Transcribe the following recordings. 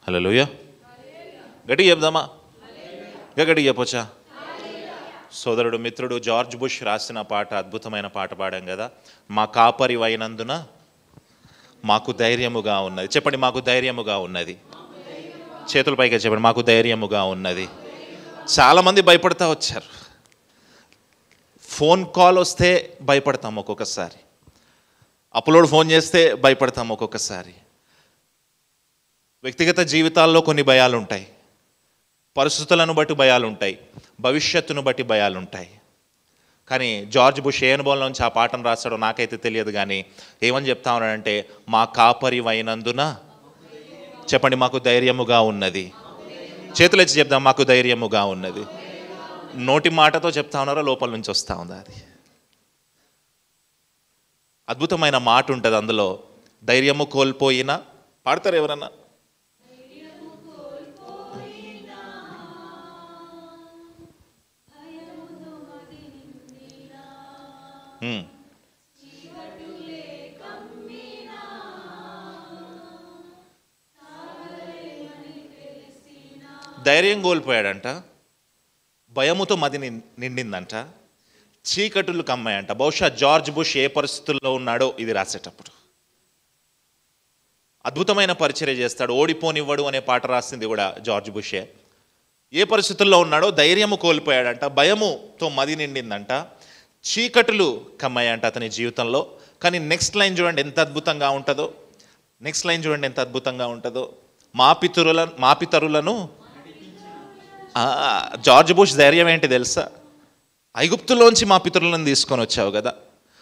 హల్లెలూయా. గట్టిగా చెప్దామా? గట్టిగా చెప్పొచ్చా? సోదరుడు మిత్రుడు జార్జ్ బుష్ రాసిన పాట, అద్భుతమైన పాట పాడాం కదా, మా కాపరి అయినందున మాకు ధైర్యముగా ఉన్నది. చెప్పండి, మాకు ధైర్యముగా ఉన్నది. చేతుల పైకి చెప్పండి, మాకు ధైర్యముగా ఉన్నది. చాలామంది భయపడతా వచ్చారు. ఫోన్ కాల్ వస్తే భయపడతాం ఒక్కొక్కసారి, అప్లోడ్ ఫోన్ చేస్తే భయపడతాం ఒక్కొక్కసారి. వ్యక్తిగత జీవితాల్లో కొన్ని భయాలు ఉంటాయి, పరిస్థితులను బట్టి భయాలు ఉంటాయి, భవిష్యత్తును బట్టి భయాలు ఉంటాయి. కానీ జార్జ్ బుష్ ఏ అనుభవంలోంచి ఆ పాటను రాశాడో నాకైతే తెలియదు. కానీ ఏమని చెప్తా ఉన్నాడంటే, మా కాపరి అయినందున చెప్పండి, మాకు ధైర్యముగా ఉన్నది. చేతులు ఎత్తి చెప్దాం, మాకు ధైర్యముగా ఉన్నది. నోటి మాటతో చెప్తా ఉన్నారో లోపల నుంచి వస్తూ ఉంది అది. అద్భుతమైన మాట ఉంటుంది అందులో. ధైర్యము కోల్పోయినా పాడతారు ఎవరన్నా? ధైర్యం కోల్పోయాడంట, భయముతో మది నిండిందంట, చీకటులు కమ్మాయంట. బహుశా జార్జ్ బుష్ ఏ పరిస్థితుల్లో ఉన్నాడో ఇది రాసేటప్పుడు. అద్భుతమైన పరిచర్య చేస్తాడు. ఓడిపోనివ్వడు అనే పాట రాసింది కూడా జార్జ్ బుషే. ఏ పరిస్థితుల్లో ఉన్నాడో ధైర్యము కోల్పోయాడంట, భయముతో మది నిండిందంట, చీకటులు కమ్మాయంట అతని జీవితంలో. కానీ నెక్స్ట్ లైన్ చూడండి ఎంత అద్భుతంగా ఉంటుందో. నెక్స్ట్ లైన్ చూడండి ఎంత అద్భుతంగా ఉంటుందో. మా పితరులను జార్జ్ బుష్ ధైర్యం ఏంటి తెలుసా? ఐగుప్తులోంచి మా పితరులను తీసుకొని వచ్చావు కదా,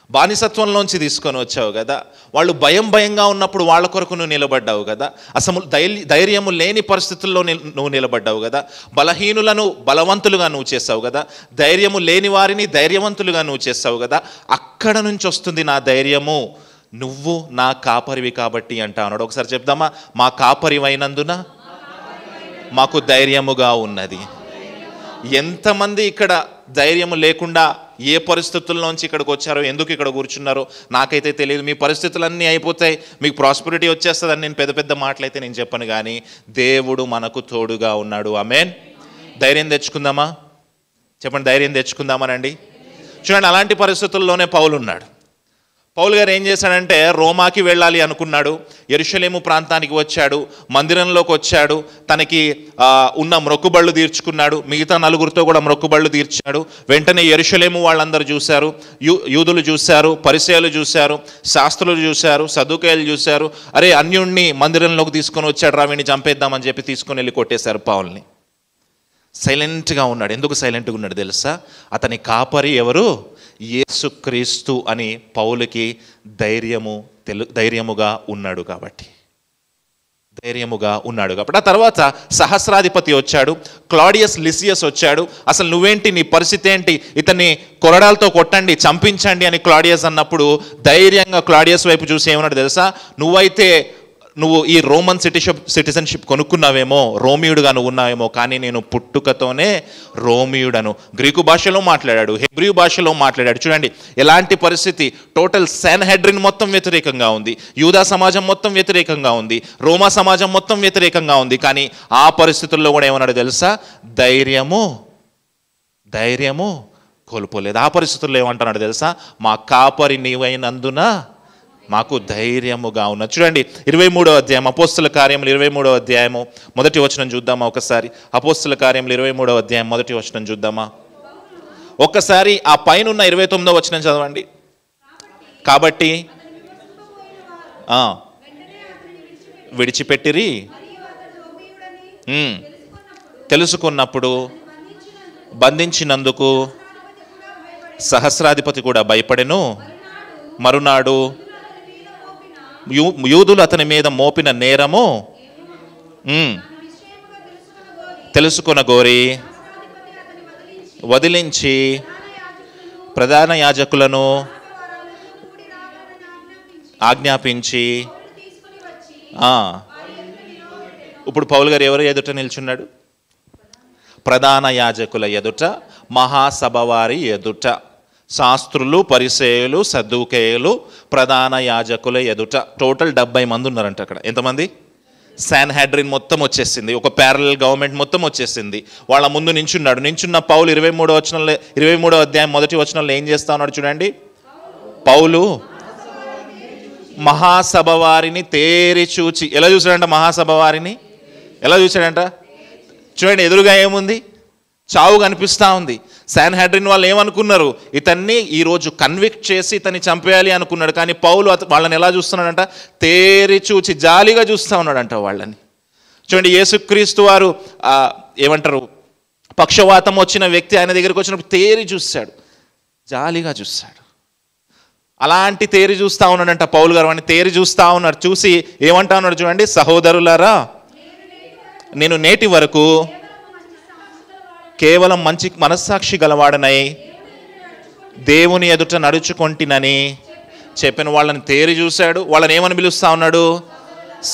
బానిసత్వంలోంచి తీసుకొని వచ్చావు కదా, వాళ్ళు భయంగా ఉన్నప్పుడు వాళ్ళ కొరకు నువ్వు నిలబడ్డావు కదా, అసలు ధైర్యము లేని పరిస్థితుల్లో నువ్వు నిలబడ్డావు కదా, బలహీనులను బలవంతులుగా నువ్వు చేసావు కదా, ధైర్యము లేని వారిని ధైర్యవంతులుగా నువ్వు చేసావు కదా, అక్కడ నుంచి వస్తుంది నా ధైర్యము, నువ్వు నా కాపరివి కాబట్టి అంటా అన్నాడు. ఒకసారి చెప్దామా? మా కాపరి అయినందున మాకు ధైర్యముగా ఉన్నది. ఎంతమంది ఇక్కడ ధైర్యము లేకుండా ఏ పరిస్థితుల్లోంచి ఇక్కడికి వచ్చారో, ఎందుకు ఇక్కడ కూర్చున్నారో నాకైతే తెలియదు. మీ పరిస్థితులన్నీ అయిపోతాయి, మీకు ప్రాస్పెరిటీ వచ్చేస్తుందని నేను పెద్ద పెద్ద మాటలైతే నేను చెప్పను. కానీ దేవుడు మనకు తోడుగా ఉన్నాడు. ఆమేన్. ధైర్యం తెచ్చుకుందామా? చెప్పండి, ధైర్యం తెచ్చుకుందామనండి. చూడండి, అలాంటి పరిస్థితుల్లోనే పౌలు ఉన్నాడు. పౌలు గారు ఏం చేశాడంటే, రోమాకి వెళ్ళాలి అనుకున్నాడు, యెరూషలేము ప్రాంతానికి వచ్చాడు, మందిరంలోకి వచ్చాడు, తనకి ఉన్న మొక్కుబళ్ళు తీర్చుకున్నాడు, మిగతా నలుగురితో కూడా మొక్కుబళ్ళు తీర్చాడు. వెంటనే యెరూషలేము వాళ్ళందరూ చూశారు, యూదులు చూశారు, పరిసయ్యులు చూశారు, శాస్త్రులు చూశారు, సదుకాయలు చూశారు. అరే, అన్యుణ్ణి మందిరంలోకి తీసుకొని వచ్చాడు రా, వీడిని చంపేద్దామని చెప్పి తీసుకొని వెళ్ళి కొట్టేశారు పౌల్ని. సైలెంట్గా ఉన్నాడు. ఎందుకు సైలెంట్గా ఉన్నాడు తెలుసా? అతని కాపరి ఎవరు? యేసుక్రీస్తు అని పౌలుకి ధైర్యముగా ఉన్నాడు కాబట్టి. ధైర్యముగా ఉన్నాడు కాబట్టి. ఆ తర్వాత సహస్రాధిపతి వచ్చాడు, క్లాడియస్ లిసియస్ వచ్చాడు. అసలు నువ్వేంటి, నీ పరిస్థితి ఏంటి, ఇతన్ని కొరడాలతో కొట్టండి, చంపించండి అని క్లాడియస్ అన్నప్పుడు ధైర్యంగా క్లాడియస్ వైపు చూసి ఏమన్నాడు తెలుసా? నువ్వు ఈ రోమన్ సిటిజన్షిప్ కొనుక్కున్నావేమో, రోమియుడుగా నువ్వు ఉన్నావేమో, కానీ నేను పుట్టుకతోనే రోమియుడను. గ్రీకు భాషలో మాట్లాడాడు, హెబ్రియూ భాషలో మాట్లాడాడు. చూడండి ఎలాంటి పరిస్థితి. టోటల్ సాన్హెడ్రిన్ మొత్తం వ్యతిరేకంగా ఉంది, యూదా సమాజం మొత్తం వ్యతిరేకంగా ఉంది, రోమా సమాజం మొత్తం వ్యతిరేకంగా ఉంది. కానీ ఆ పరిస్థితుల్లో కూడా ఏమన్నాడు తెలుసా? ధైర్యము కోల్పోలేదు. ఆ పరిస్థితుల్లో ఏమంటున్నాడు తెలుసా? మా కాపరి నీవైనందున మాకు ధైర్యముగా ఉన్నది. చూడండి 23వ అధ్యాయం, అపోస్తుల కార్యములు 23వ అధ్యాయము మొదటి వచనం చూద్దామా ఒకసారి? అపోస్తుల కార్యములు 23వ అధ్యాయం మొదటి వచనం చూద్దామా ఒక్కసారి? ఆ పైన ఉన్న 29వ వచనం చదవండి. కాబట్టి విడిచిపెట్టిరి, తెలుసుకున్నప్పుడు బంధించినందుకు సహస్రాధిపతి కూడా భయపడెను. మరునాడు యూదులు అతని మీద మోపిన నేరము తెలుసుకొనగోరి వదిలించి ప్రధాన యాజకులను ఆజ్ఞాపించి ఇప్పుడు పౌలు గారు ఎవరు ఎదుట నిల్చున్నాడు? ప్రధాన యాజకుల ఎదుట, మహాసభ వారి ఎదుట, శాస్త్రులు, పరిసయ్యులు, సద్దూకయ్యులు, ప్రధాన యాజకుల ఎదుట. టోటల్ 70 మంది ఉన్నారంట అక్కడ. ఎంతమంది? శాన్హెడ్రిన్ మొత్తం వచ్చేసింది, ఒక ప్యారలల్ గవర్నమెంట్ మొత్తం వచ్చేసింది. వాళ్ళ ముందు నించున్న పౌలు 23వ అధ్యాయం 1వ వచనంలో ఏం చేస్తా ఉన్నాడు చూడండి. పౌలు మహాసభ వారిని తేరి చూచి, ఎలా చూశాడంట? మహాసభ వారిని ఎలా చూశాడంట? చూడండి, ఎదురుగా ఏముంది? చావు కనిపిస్తూ ఉంది. శాన్హెడ్రిన్ వాళ్ళు ఏమనుకున్నారు? ఇతన్ని ఈరోజు కన్విక్ట్ చేసి ఇతన్ని చంపేయాలి అనుకున్నాడు. కానీ పౌలు వాళ్ళని ఎలా చూస్తున్నాడంట? తేరి చూచి, జాలిగా చూస్తూ ఉన్నాడంట వాళ్ళని. చూడండి, యేసుక్రీస్తు వారు ఏమంటారు, పక్షవాతం వచ్చిన వ్యక్తి ఆయన దగ్గరికి వచ్చినప్పుడు తేరి చూశాడు, జాలిగా చూశాడు. అలాంటి తేరి చూస్తూ ఉన్నాడంట పౌలు గారు. వాడిని తేరి చూస్తూ ఉన్నాడు. చూసి ఏమంటా ఉన్నాడు చూడండి. సహోదరులారా, నేను నేటి వరకు కేవలం మంచి మనస్సాక్షి గలవాడనై దేవుని ఎదుట నడుచుకొంటినని చెప్పిన వాళ్ళని తేరి చూశాడు. వాళ్ళని ఏమని పిలుస్తా ఉన్నాడు?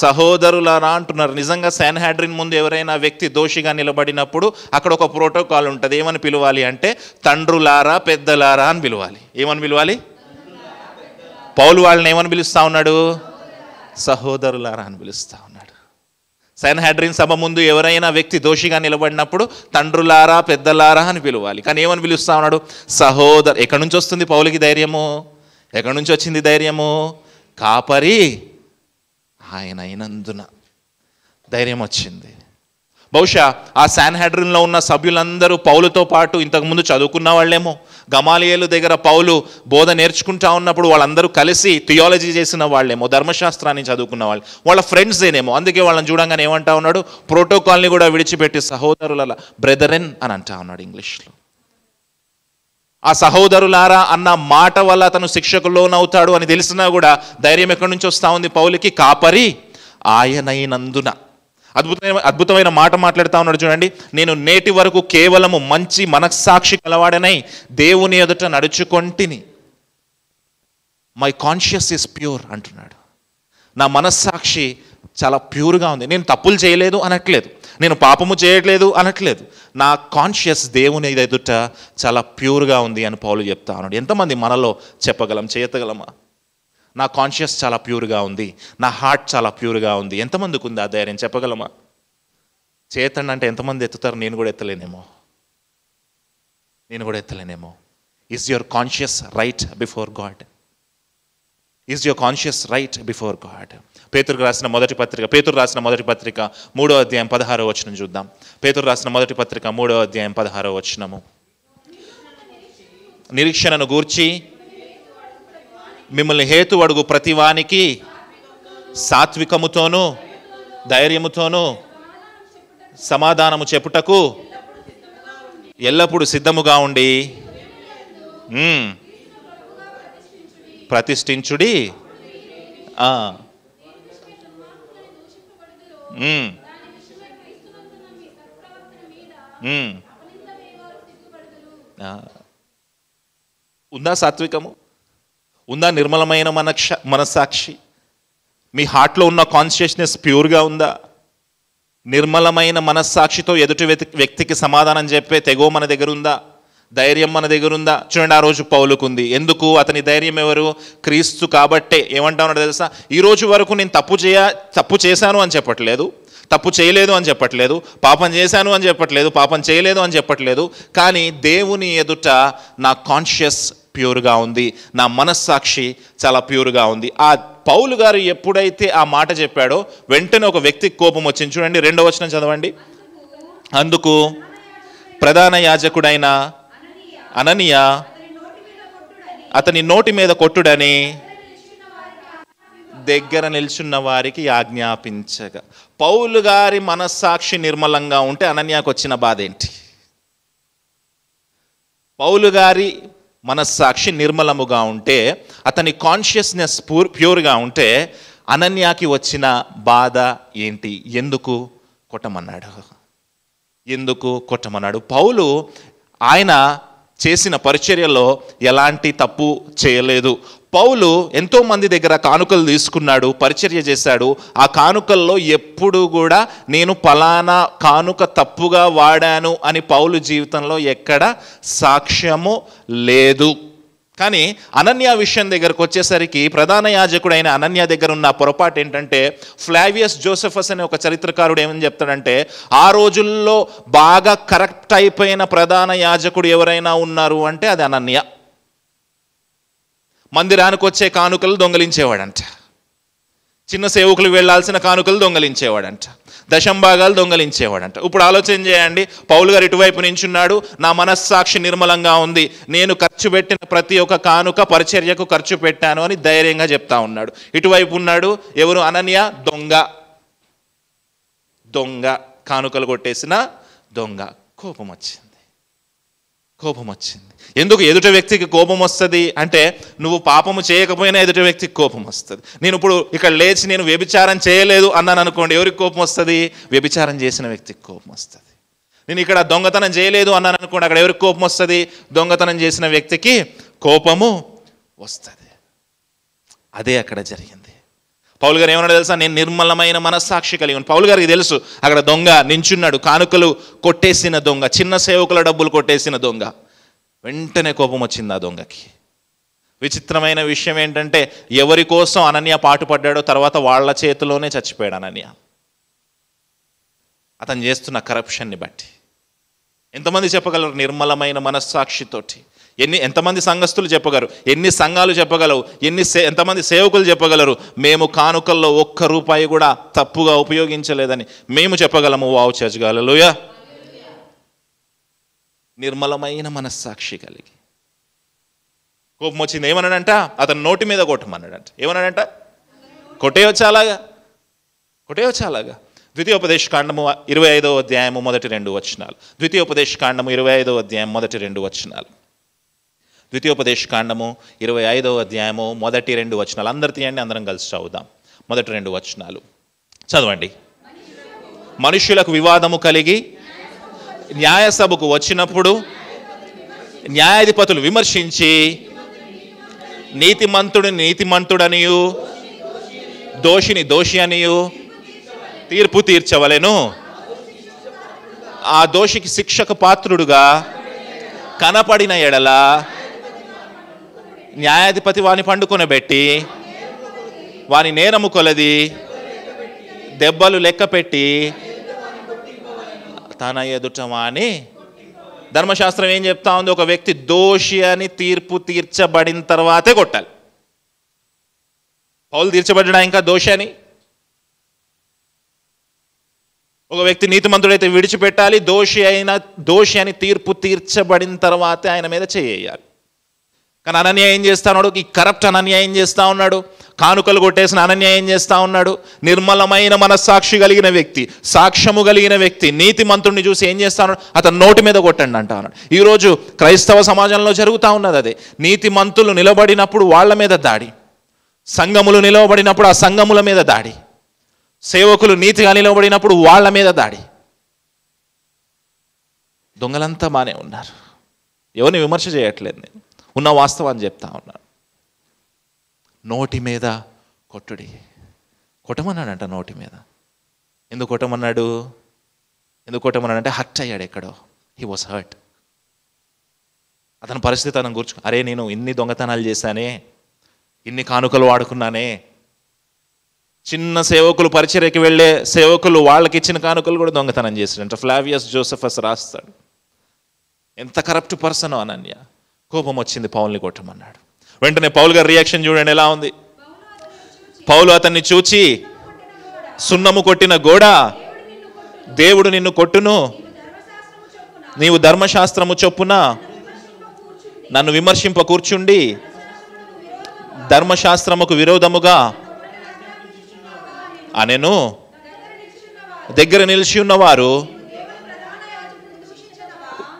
సహోదరులారా అంటున్నారు. నిజంగా శాన్హెడ్రిన్ ముందు ఎవరైనా వ్యక్తి దోషిగా నిలబడినప్పుడు అక్కడ ఒక ప్రోటోకాల్ ఉంటుంది. ఏమని పిలవాలి అంటే తండ్రులారా, పెద్దలారా అని పిలవాలి. ఏమని పిలవాలి? పౌలు వాళ్ళని ఏమని పిలుస్తా ఉన్నాడు? సహోదరులారా అని పిలుస్తా ఉన్నాడు. శాన్హెడ్రిన్ సభ ముందు ఎవరైనా వ్యక్తి దోషిగా నిలబడినప్పుడు తండ్రులారా, పెద్దలారా అని పిలవాలి. కానీ ఏమని పిలుస్తా ఉన్నాడు? ఎక్కడి నుంచి వస్తుంది పౌలుకి ధైర్యము? ఎక్కడి నుంచి వచ్చింది ధైర్యము? కాపరి ఆయన అయినందున ధైర్యం వచ్చింది. బహుశా ఆ శాన్హెడ్రిన్లో ఉన్న సభ్యులందరూ పౌలుతో పాటు ఇంతకుముందు చదువుకున్న వాళ్ళేమో. గమాలియేలు దగ్గర పౌలు బోధ నేర్చుకుంటా ఉన్నప్పుడు వాళ్ళందరూ కలిసి థియాలజీ చేసిన వాళ్ళేమో, ధర్మశాస్త్రాన్ని చదువుకున్న వాళ్ళు, వాళ్ళ ఫ్రెండ్స్ ఏనేమో. అందుకే వాళ్ళని చూడంగానే ఏమంటా ఉన్నాడు? ప్రోటోకాల్ని కూడా విడిచిపెట్టి సహోదరుల, బ్రెదరెన్ అని అంటా ఉన్నాడు ఇంగ్లీష్లో. ఆ సహోదరులారా అన్న మాట వల్ల అతను శిక్షకు లోనవుతాడు అని తెలిసినా కూడా ధైర్యం ఎక్కడి నుంచి వస్తూ ఉంది పౌలుకి? కాపరి ఆయనైనందున. అద్భుతమైన మాట మాట్లాడుతూ ఉన్నాడు చూడండి. నేను నేటి వరకు కేవలము మంచి మనస్సాక్షి కలవాడనై దేవుని ఎదుట నడుచుకొంటిని. మై కాన్షియస్ ఈజ్ ప్యూర్ అంటున్నాడు. నా మనస్సాక్షి చాలా ప్యూర్గా ఉంది. నేను తప్పులు చేయలేదు అనట్లేదు, నేను పాపము చేయట్లేదు అనట్లేదు. నా కాన్షియస్ దేవుని ఎదుట చాలా ప్యూర్గా ఉంది అని పౌలు చెప్తా ఉన్నాడు. ఎంతమంది మనలో చెప్పగలం, చేయగలమా? నా కాన్షియస్ చాలా ప్యూర్గా ఉంది, నా హార్ట్ చాలా ప్యూర్గా ఉంది. ఎంతమందికి ఉంది ఆ ధైర్యం? చెప్పగలమా? చేతండి అంటే ఎంతమంది ఎత్తుతారు? నేను కూడా ఎత్తలేనేమో. Is your conscious right before God? Is your conscious right before God? పేతురు రాసిన మొదటి పత్రిక 3వ అధ్యాయం 16వ వచనం చూద్దాం. పేతురు రాసిన మొదటి పత్రిక 3వ అధ్యాయం 16వ వచనము. నిరీక్షణను గూర్చి మిమ్మల్ని హేతు అడుగు ప్రతివానికి సాత్వికముతోనూ ధైర్యముతోనూ సమాధానము చెప్పుటకు ఎల్లప్పుడూ సిద్ధముగా ఉండి ప్రతిష్ఠించుడి. ఉందా సాత్వికము? ఉందా నిర్మలమైన మనస్సాక్షి? మీ హార్ట్లో ఉన్న కాన్షియస్నెస్ ప్యూర్గా ఉందా? నిర్మలమైన మనస్సాక్షితో ఎదుటి వ్యక్తికి సమాధానం చెప్పే తెగో మన దగ్గర ఉందా? ధైర్యం మన దగ్గర ఉందా? చూడండి, ఆ రోజు పౌలుకుంది. ఎందుకు? అతని ధైర్యం ఎవరు? క్రీస్తు కాబట్టే. ఏమంటా ఉన్నాడు తెలుసా? ఈ రోజు వరకు నేను తప్పు చేశాను అని చెప్పట్లేదు, తప్పు చేయలేదు అని చెప్పట్లేదు, పాపం చేశాను అని చెప్పట్లేదు, పాపం చేయలేదు అని చెప్పట్లేదు. కానీ దేవుని ఎదుట నా కాన్షియస్ ప్యూర్గా ఉంది, నా మనస్సాక్షి చాలా ప్యూర్గా ఉంది. ఆ పౌలు గారు ఎప్పుడైతే ఆ మాట చెప్పాడో వెంటనే ఒక వ్యక్తికి కోపం వచ్చింది. చూడండి, 2వ వచనం చదవండి. అందుకు ప్రధాన యాజకుడైన అననీయ అతని నోటి మీద కొట్టుడని దగ్గర నిల్చున్న వారికి ఆజ్ఞాపించగా. పౌలు గారి మనస్సాక్షి నిర్మలంగా ఉంటే అననీయాకు వచ్చిన బాధ ఏంటి? పౌలు గారి మనస్సాక్షి నిర్మలముగా ఉంటే, అతని కాన్షియస్నెస్ ప్యూర్గా ఉంటే అనన్యాకి వచ్చిన బాధ ఏంటి? ఎందుకు కొట్టమన్నాడు? పౌలు ఆయన చేసిన పరిచర్యలో ఎలాంటి తప్పు చేయలేదు. పౌలు ఎంతోమంది దగ్గర కానుకలు తీసుకున్నాడు, పరిచర్య చేశాడు. ఆ కానుకల్లో ఎప్పుడు కూడా నేను పలానా కానుక తప్పుగా వాడాను అని పౌలు జీవితంలో ఎక్కడ సాక్ష్యము లేదు. కానీ అనన్య విషయం దగ్గరకు వచ్చేసరికి ప్రధాన యాజకుడైన అనన్య దగ్గర ఉన్న పొరపాటు ఏంటంటే, ఫ్లావియస్ జోసెఫస్ అనే ఒక చరిత్రకారుడు ఏమని చెప్తాడంటే, ఆ రోజుల్లో బాగా కరెక్ట్ అయిపోయిన ప్రధాన యాజకుడు ఎవరైనా ఉన్నారు అంటే అది అనన్య. మందిరానికి వచ్చే కానుకలు దొంగలించేవాడంట, చిన్న సేవకులు వెళ్లాల్సిన కానుకలు దొంగలించేవాడంట, దశంభాగాలు దొంగలించేవాడంట. ఇప్పుడు ఆలోచన చేయండి, పౌలు గారు ఇటువైపు నించున్నాడు, నా మనస్సాక్షి నిర్మలంగా ఉంది, నేను ఖర్చు పెట్టిన ప్రతి ఒక్క కానుక పరిచర్యకు ఖర్చు పెట్టాను అని ధైర్యంగా చెప్తా ఉన్నాడు. ఇటువైపు ఉన్నాడు ఎవరు? అనన్య, దొంగ. దొంగ, కానుకలు కొట్టేసిన దొంగ. కోపం వచ్చింది. ఎందుకు ఎదుటి వ్యక్తికి కోపం వస్తుంది అంటే, నువ్వు పాపము చేయకపోయినా ఎదుటి వ్యక్తికి కోపం వస్తుంది. నేను ఇప్పుడు ఇక్కడ లేచి నేను వ్యభిచారం చేయలేదు అన్నాను అనుకోండి, ఎవరికి కోపం వస్తుంది? వ్యభిచారం చేసిన వ్యక్తికి కోపం వస్తుంది. నేను ఇక్కడ దొంగతనం చేయలేదు అన్నాను అనుకోండి, అక్కడ ఎవరికి కోపం వస్తుంది? దొంగతనం చేసిన వ్యక్తికి కోపము వస్తుంది. అదే అక్కడ జరిగింది. పౌలు గారు ఏమన్నా తెలుసా? నేను నిర్మలమైన మనస్సాక్షి కలిగి ఉన్నాను. పౌలు గారికి తెలుసు అక్కడ దొంగ నించున్నాడు, కానుకలు కొట్టేసిన దొంగ, చిన్న సేవకుల డబ్బులు కొట్టేసిన దొంగ. వెంటనే కోపం వచ్చింది ఆ దొంగకి. విచిత్రమైన విషయం ఏంటంటే, ఎవరి కోసం అనన్య పాటుపడ్డాడో తర్వాత వాళ్ళ చేతిలోనే చచ్చిపోయాడు అనన్య, అతను చేస్తున్న కరప్షన్ని బట్టి. ఎంతమంది చెప్పగలరు నిర్మలమైన మనస్సాక్షితోటి? ఎంతమంది సంఘస్థులు చెప్పగలరు? ఎన్ని సంఘాలు చెప్పగలవు? ఎంతమంది సేవకులు చెప్పగలరు మేము కానుకల్లో ఒక్క రూపాయి కూడా తప్పుగా ఉపయోగించలేదని మేము చెప్పగలము? వావ్ చర్చ్, హల్లెలూయా. నిర్మలమైన మనస్సాక్షి కలిగి. కోపం వచ్చింది. ఏమన్నాడంట? అతను నోటి మీద కొట్టమన్నాడంట. ఏమన్నాడంట? కొట్టేయొచ్చు అలాగా. ద్వితీయోపదేశకాండము 25వ అధ్యాయము మొదటి 2 వచనాలు. ద్వితీయోపదేశకాండము 25వ అధ్యాయం మొదటి 2 వచనాలు. ద్వితీయోపదేశకాండము 25వ అధ్యాయము మొదటి 2 వచనాలు. అందరు తీయండి, అందరం కలిసి చదువుదాం. మొదటి 2 వచనాలు చదవండి. మనుష్యులకు వివాదము కలిగి న్యాయసభకు వచ్చినప్పుడు న్యాయాధిపతులు విమర్శించి నీతిమంతుడిని నీతిమంతుడనియు దోషిని దోషి అనియు తీర్పు తీర్చవలెను. ఆ దోషికి శిక్షకు పాత్రుడుగా కనపడిన ఎడల న్యాయాధిపతి వాని పండుకొనబెట్టి వాని నేరము కొలది దెబ్బలు లెక్క పెట్టి తన ఎదుట వాని. ధర్మశాస్త్రం ఏం చెప్తా ఉంది? ఒక వ్యక్తి దోషి అని తీర్పు తీర్చబడిన తర్వాతే కొట్టాలి. పౌలు తీర్చబడ్డా ఇంకా దోషి అని? ఒక వ్యక్తి నీతిమంతుడైతే విడిచిపెట్టాలి, దోషి అని తీర్పు తీర్చబడిన తర్వాతే ఆయన మీద చేయాలి. కానీ అనన్య ఏం చేస్తా ఉన్నాడు? ఈ కరప్ట్ అనన్య ఏం చేస్తా ఉన్నాడు? కానుకలు కొట్టేసిన అనన్య ఏం చేస్తా ఉన్నాడు? నిర్మలమైన మనస్సాక్షి కలిగిన వ్యక్తి, సాక్ష్యము కలిగిన వ్యక్తి, నీతిమంతుడిని చూసి ఏం చేస్తా ఉన్నాడు? అతను నోటి మీద కొట్టండి అంటా ఉన్నాడు. ఈరోజు క్రైస్తవ సమాజంలో జరుగుతూ ఉన్నది అదే. నీతిమంతులు నిలబడినప్పుడు వాళ్ళ మీద దాడి, సంఘములు నిలబడినప్పుడు ఆ సంఘముల మీద దాడి, సేవకులు నీతిగా నిలబడినప్పుడు వాళ్ళ మీద దాడి. దొంగలంతా బాగానే ఉన్నారు, ఎవరిని విమర్శ చేయట్లేదు, నేను ఉన్న వాస్తవాన్ని చెప్తా ఉన్నాను. నోటి మీద కొట్టుడి. కొట్టమన్నాడంట నోటి మీద. ఎందుకు కొట్టమన్నాడంటే హర్ట్ అయ్యాడు ఎక్కడో. He was hurt. అతని పరిస్థితి అతను కూర్చో, అరే నేను ఇన్ని దొంగతనాలు చేశానే, ఇన్ని కానుకలు వాడుకున్నానే. చిన్న సేవకులు, పరిచర్యకి వెళ్ళే సేవకులు, వాళ్ళకి ఇచ్చిన కానుకలు కూడా దొంగతనం చేశాడంట. ఫ్లావియస్ జోసెఫస్ రాస్తాడు. ఎంత కరప్ట్ పర్సన్ అనన్య. కోపం వచ్చింది, పౌల్ని కొట్టమన్నాడు. వెంటనే పౌలు గారి రియాక్షన్ చూడండి ఎలా ఉంది. పౌలు అతన్ని చూచి, సున్నము కొట్టిన గోడ, దేవుడు నిన్ను కొట్టును, నీవు ధర్మశాస్త్రము చొప్పున నన్ను విమర్శింప కూర్చుండి ధర్మశాస్త్రముకు విరోధముగా అనెను. దగ్గర నిలిచి ఉన్నవారు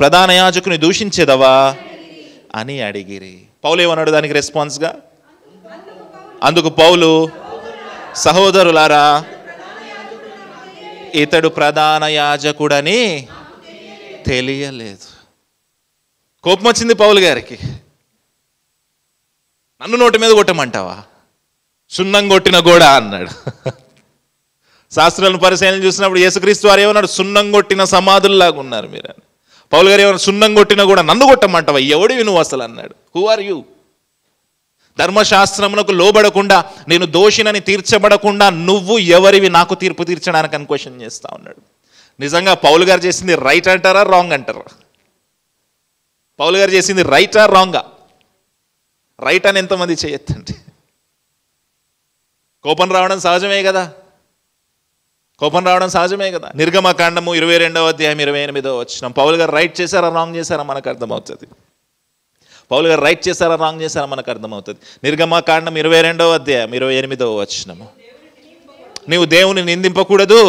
ప్రధాన యాజకుని దూషించేదవా అని అడిగిరి. పౌలు ఏమన్నాడు దానికి రెస్పాన్స్గా? అందుకు పౌలు, సహోదరులారా, ఇతడు ప్రధాన యాజకుడని తెలియలేదు. కోపం వచ్చింది పౌలు గారికి. నన్ను నోటి మీద కొట్టమంటావా? సున్నం కొట్టిన గోడ అన్నాడు. శాస్త్రాలను పరిశీలన చూసినప్పుడు యేసుక్రీస్తు వారు ఏమన్నాడు? సున్నం కొట్టిన సమాధుల్లాగా ఉన్నారు మీరు అని. పౌలు గారు ఏమన్నా? సున్నం కొట్టిన కూడా నన్ను కొట్టమంటావా? ఎవడివి నువ్వు అసలు అన్నాడు. Who are you? ధర్మశాస్త్రమునకు లోబడకుండా నేను దోషినని తీర్చబడకుండా నువ్వు ఎవరివి నాకు తీర్పు తీర్చడానికి అని క్వశ్చన్ చేస్తా ఉన్నాడు. నిజంగా పౌలు గారు చేసింది రైట్ అంటారా రాంగ్ అంటారా? పౌలు గారు చేసింది రైటా రాంగా? రైట్ అని ఎంతమంది చేయొద్దండి. కోపం రావడం సహజమే కదా, కోపం రావడం సహజమే కదా. నిర్గమకాండము 22వ అధ్యాయం 28వ వచనం. పౌలు గారు రైట్ చేశారా రాంగ్ చేశారా మనకు అర్థమవుతుంది. పౌలు గారు రైట్ చేశారా రాంగ్ చేశారా మనకు అర్థమవుతుంది. నిర్గమకాండం 22వ అధ్యాయం 28వ వచనము. నీవు దేవుని నిందింపకూడదు.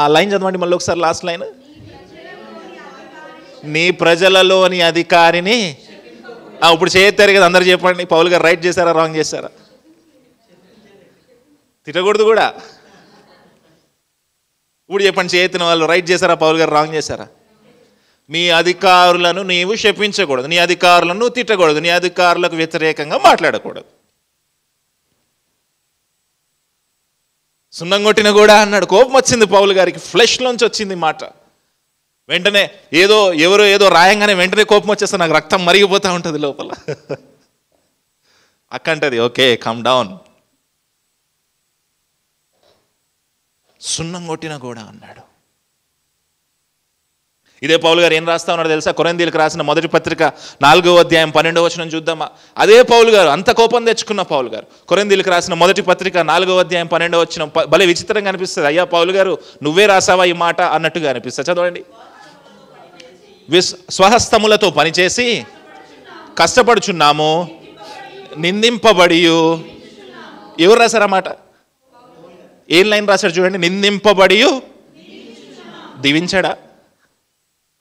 ఆ లైన్ చదవండి మళ్ళీ ఒకసారి, లాస్ట్ లైన్. నీ ప్రజలలోని అధికారిని. ఇప్పుడు చేయొత్తారు కదా, అందరు చెప్పండి. పౌలు గారు రైట్ చేశారా రాంగ్ చేశారా? తిట్టకూడదు కూడా. ఇప్పుడు చెప్పండి, చేయెత్తిన వాళ్ళు రైట్ చేశారా పౌలు గారు రాంగ్ చేశారా? మీ అధికారులను నీవు శపించకూడదు, నీ అధికారులను నువ్వు తిట్టకూడదు, నీ అధికారులకు వ్యతిరేకంగా మాట్లాడకూడదు. సున్నం కొట్టిన కూడా అన్నాడు. కోపం వచ్చింది పౌలు గారికి, ఫ్లెష్లోంచి వచ్చింది మాట. వెంటనే ఏదో రాయంగానే వెంటనే కోపం వచ్చేస్తే నాకు రక్తం మరిగిపోతూ ఉంటుంది లోపల. అక్కంటది ఓకే కమ్ డౌన్. సున్నం కొట్టిన కూడా అన్నాడు. ఇదే పౌలు గారు ఏం రాస్తా ఉన్నాడు తెలుసా? కొరింథీయులకు రాసిన మొదటి పత్రిక 4వ అధ్యాయం 12వ వచనం చూద్దామా? అదే పౌలు గారు, అంత కోపం తెచ్చుకున్న పౌలు గారు, కొరింథీయులకు రాసిన మొదటి పత్రిక 4వ అధ్యాయం 12వ వచనం భలే విచిత్రంగా అనిపిస్తుంది. అయ్యా పౌలు గారు నువ్వే రాసావా ఈ మాట అన్నట్టుగా అనిపిస్తుంది. చదవండి. స్వహస్తములతో పనిచేసి కష్టపడుచున్నాము, నిందింపబడి. ఎవరు రాశారన్నమాట? ఏం లైన్ రాశాడు చూడండి. నిందింపబడి దీవించాడా?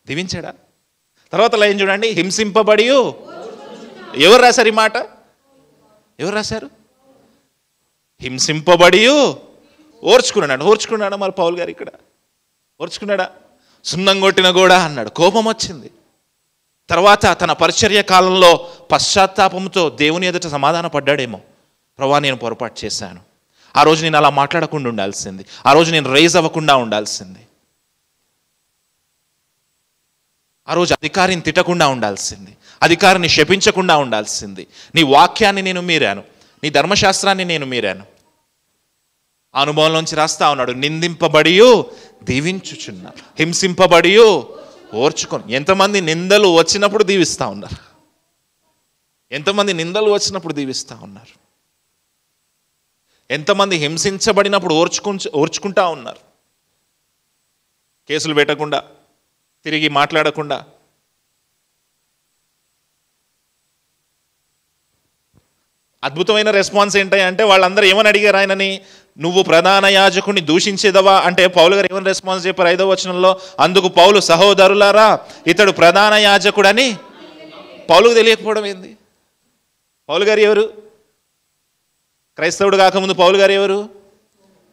దీవించాడా? తర్వాత లైన్ చూడండి. హింసింపబడి. ఎవరు రాశారు ఈ మాట? ఎవరు రాశారు? హింసింపబడి ఓర్చుకున్నాడు. ఓర్చుకున్నాడా మరి పౌలు గారు ఇక్కడ? ఓర్చుకున్నాడా? సున్నం కొట్టిన కూడా అన్నాడు. కోపం వచ్చింది. తర్వాత తన పరిచర్య కాలంలో పశ్చాత్తాపంతో దేవుని ఎదుట సమాధాన పడ్డాడేమో. ప్రభువా నేను పొరపాటు చేశాను, ఆ రోజు నేను అలా మాట్లాడకుండా ఉండాల్సింది, ఆ రోజు నేను రైజ్ అవ్వకుండా ఉండాల్సింది, ఆ రోజు అధికారిని తిట్టకుండా ఉండాల్సింది, అధికారిని శపించకుండా ఉండాల్సింది, నీ వాక్యాన్ని నేను మీరాను, నీ ధర్మశాస్త్రాన్ని నేను మీరాను. అనుభవంలోంచి రాస్తా ఉన్నాడు. నిందింపబడి దీవించుచున్నారు, హింసింపబడి ఓర్చుకొని. ఎంతమంది నిందలు వచ్చినప్పుడు దీవిస్తూ ఉన్నారు? ఎంతమంది నిందలు వచ్చినప్పుడు దీవిస్తూ ఉన్నారు? ఎంతమంది హింసించబడినప్పుడు ఓర్చుకుంటా ఉన్నారు? కేసులు పెట్టకుండా, తిరిగి మాట్లాడకుండా. అద్భుతమైన రెస్పాన్స్ ఏంటంటే వాళ్ళందరూ ఏమని అడిగారు ఆయనని? నువ్వు ప్రధాన యాజకుడిని దూషించేదవా అంటే పౌలు గారు ఏమని రెస్పాన్స్ చెప్పారు 5వ వచనంలో? అందుకు పౌలు, సహోదరులారా ఇతడు ప్రధాన యాజకుడని. పౌలుకు తెలియకపోవడం ఏంది? పౌలు గారు ఎవరు? క్రైస్తవుడు కాకముందు పౌలు గారు ఎవరు?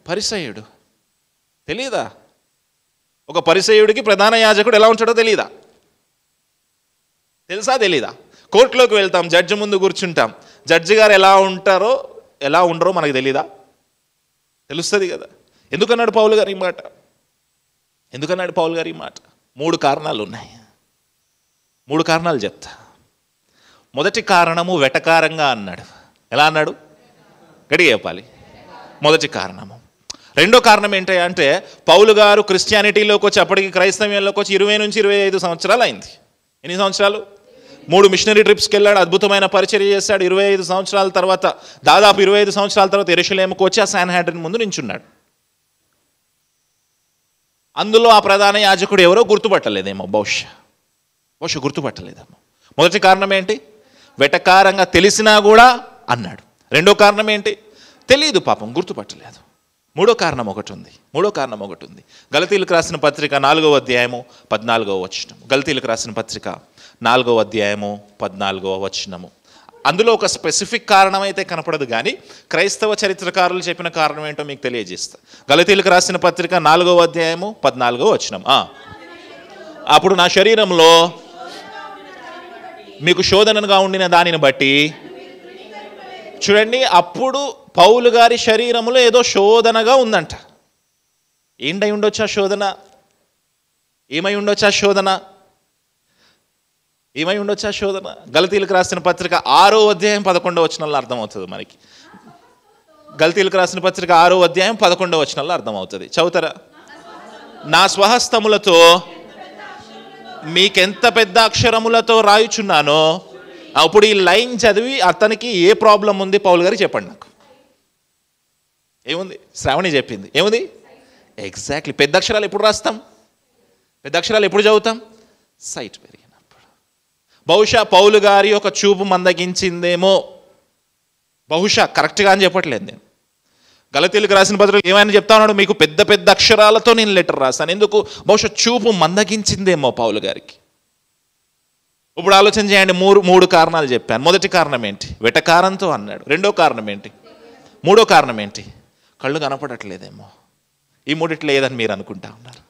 పరిసయ్యుడు. తెలీదా? ఒక పరిసయ్యుడికి ప్రధాన యాజకుడు ఎలా ఉంటాడో తెలీదా? తెలుసా తెలీదా? కోర్టులోకి వెళ్తాం, జడ్జి ముందు కూర్చుంటాం, జడ్జి గారు ఎలా ఉంటారో ఎలా ఉండరో మనకు తెలీదా? తెలుస్తుంది కదా. ఎందుకన్నాడు పౌలు గారు ఈ మాట? ఎందుకన్నాడు పౌలు గారు ఈ మాట? 3 కారణాలు ఉన్నాయి. 3 కారణాలు చెప్తా. మొదటి కారణము వెటకారంగా అన్నాడు. ఎలా అన్నాడు? గట్టిగా చెప్పాలి. మొదటి కారణము. రెండో కారణం ఏంటంటే పౌలు గారు క్రిస్టియానిటీలోకి వచ్చి, అప్పటికి క్రైస్తవ్యంలోకి వచ్చి 20 నుంచి 25 సంవత్సరాలు అయింది. ఎన్ని సంవత్సరాలు? 3 మిషనరీ ట్రిప్స్కి వెళ్ళాడు, అద్భుతమైన పరిచర్య చేశాడు. 25 సంవత్సరాల తర్వాత, దాదాపు 25 సంవత్సరాల తర్వాత యెరూషలేముకు వచ్చి ఆ శాన్హెడ్రిన్ ముందు నించున్నాడు. అందులో ఆ ప్రధాన యాజకుడు ఎవరో గుర్తుపట్టలేదేమో, బహుశా గుర్తుపట్టలేదేమో. మొదటి కారణం ఏంటి? వెటకారంగా తెలిసినా కూడా అన్నాడు. రెండో కారణం ఏంటి? తెలియదు పాపం, గుర్తుపట్టలేదు. మూడో కారణం ఒకటి ఉంది. గలతీయులకు రాసిన పత్రిక 4వ అధ్యాయము 14వ వచనం. గలతీయులకు రాసిన పత్రిక 4వ అధ్యాయము 14వ వచనము. అందులో ఒక స్పెసిఫిక్ కారణం అయితే కనపడదు, కానీ క్రైస్తవ చరిత్రకారులు చెప్పిన కారణం ఏంటో మీకు తెలియజేస్తా. గలతీయులకు రాసిన పత్రిక 4వ అధ్యాయము 14వ వచనం. అప్పుడు నా శరీరంలో మీకు శోధనగా ఉండిన దానిని బట్టి. చూడండి, అప్పుడు పౌలు గారి శరీరములో ఏదో శోధనగా ఉందంట. ఏంటై ఉండొచ్చు ఆ శోధన? ఏమై ఉండొచ్చు ఆ శోధన? ఏమై ఉండొచ్చు ఆ శోధన? గలతీలకు రాసిన పత్రిక 6వ అధ్యాయం 11వ వచనంలో అర్థమవుతుంది మనకి. గలతీలకు రాసిన పత్రిక 6వ అధ్యాయం 11వ వచనంలో అర్థమవుతుంది. చదువుతారా? నా స్వహస్తములతో మీకెంత పెద్ద అక్షరములతో రాయుచున్నానో. అప్పుడు ఈ లైన్ చదివి అతనికి ఏ ప్రాబ్లం ఉంది పౌలు గారికి చెప్పండి నాకు. ఏముంది? శ్రావణి చెప్పింది. ఏముంది? ఎగ్జాక్ట్లీ. పెద్ద అక్షరాలు ఎప్పుడు రాస్తాం? పెద్ద అక్షరాలు ఎప్పుడు చదువుతాం? సైట్ పెరిగినప్పుడు. బహుశా పౌలు గారి ఒక చూపు మందగించిందేమో. బహుశా, కరెక్ట్గా అని చెప్పట్లేదు నేను. గలతీలకు రాసిన పత్రిక ఏమైనా చెప్తా ఉన్నాడు, మీకు పెద్ద పెద్ద అక్షరాలతో నేను లెటర్ రాస్తాను. ఎందుకు? బహుశా చూపు మందగించిందేమో పౌలు గారికి. ఇప్పుడు ఆలోచన చేయండి. మూడు కారణాలు చెప్పాను. మొదటి కారణం ఏంటి? వెటకారంతో అన్నాడు. రెండో కారణం ఏంటి? మూడో కారణం ఏంటి? కళ్ళు కనపడట్లేదేమో. ఈ మూడిట్లో ఏదని మీరు అనుకుంటా ఉన్నారు?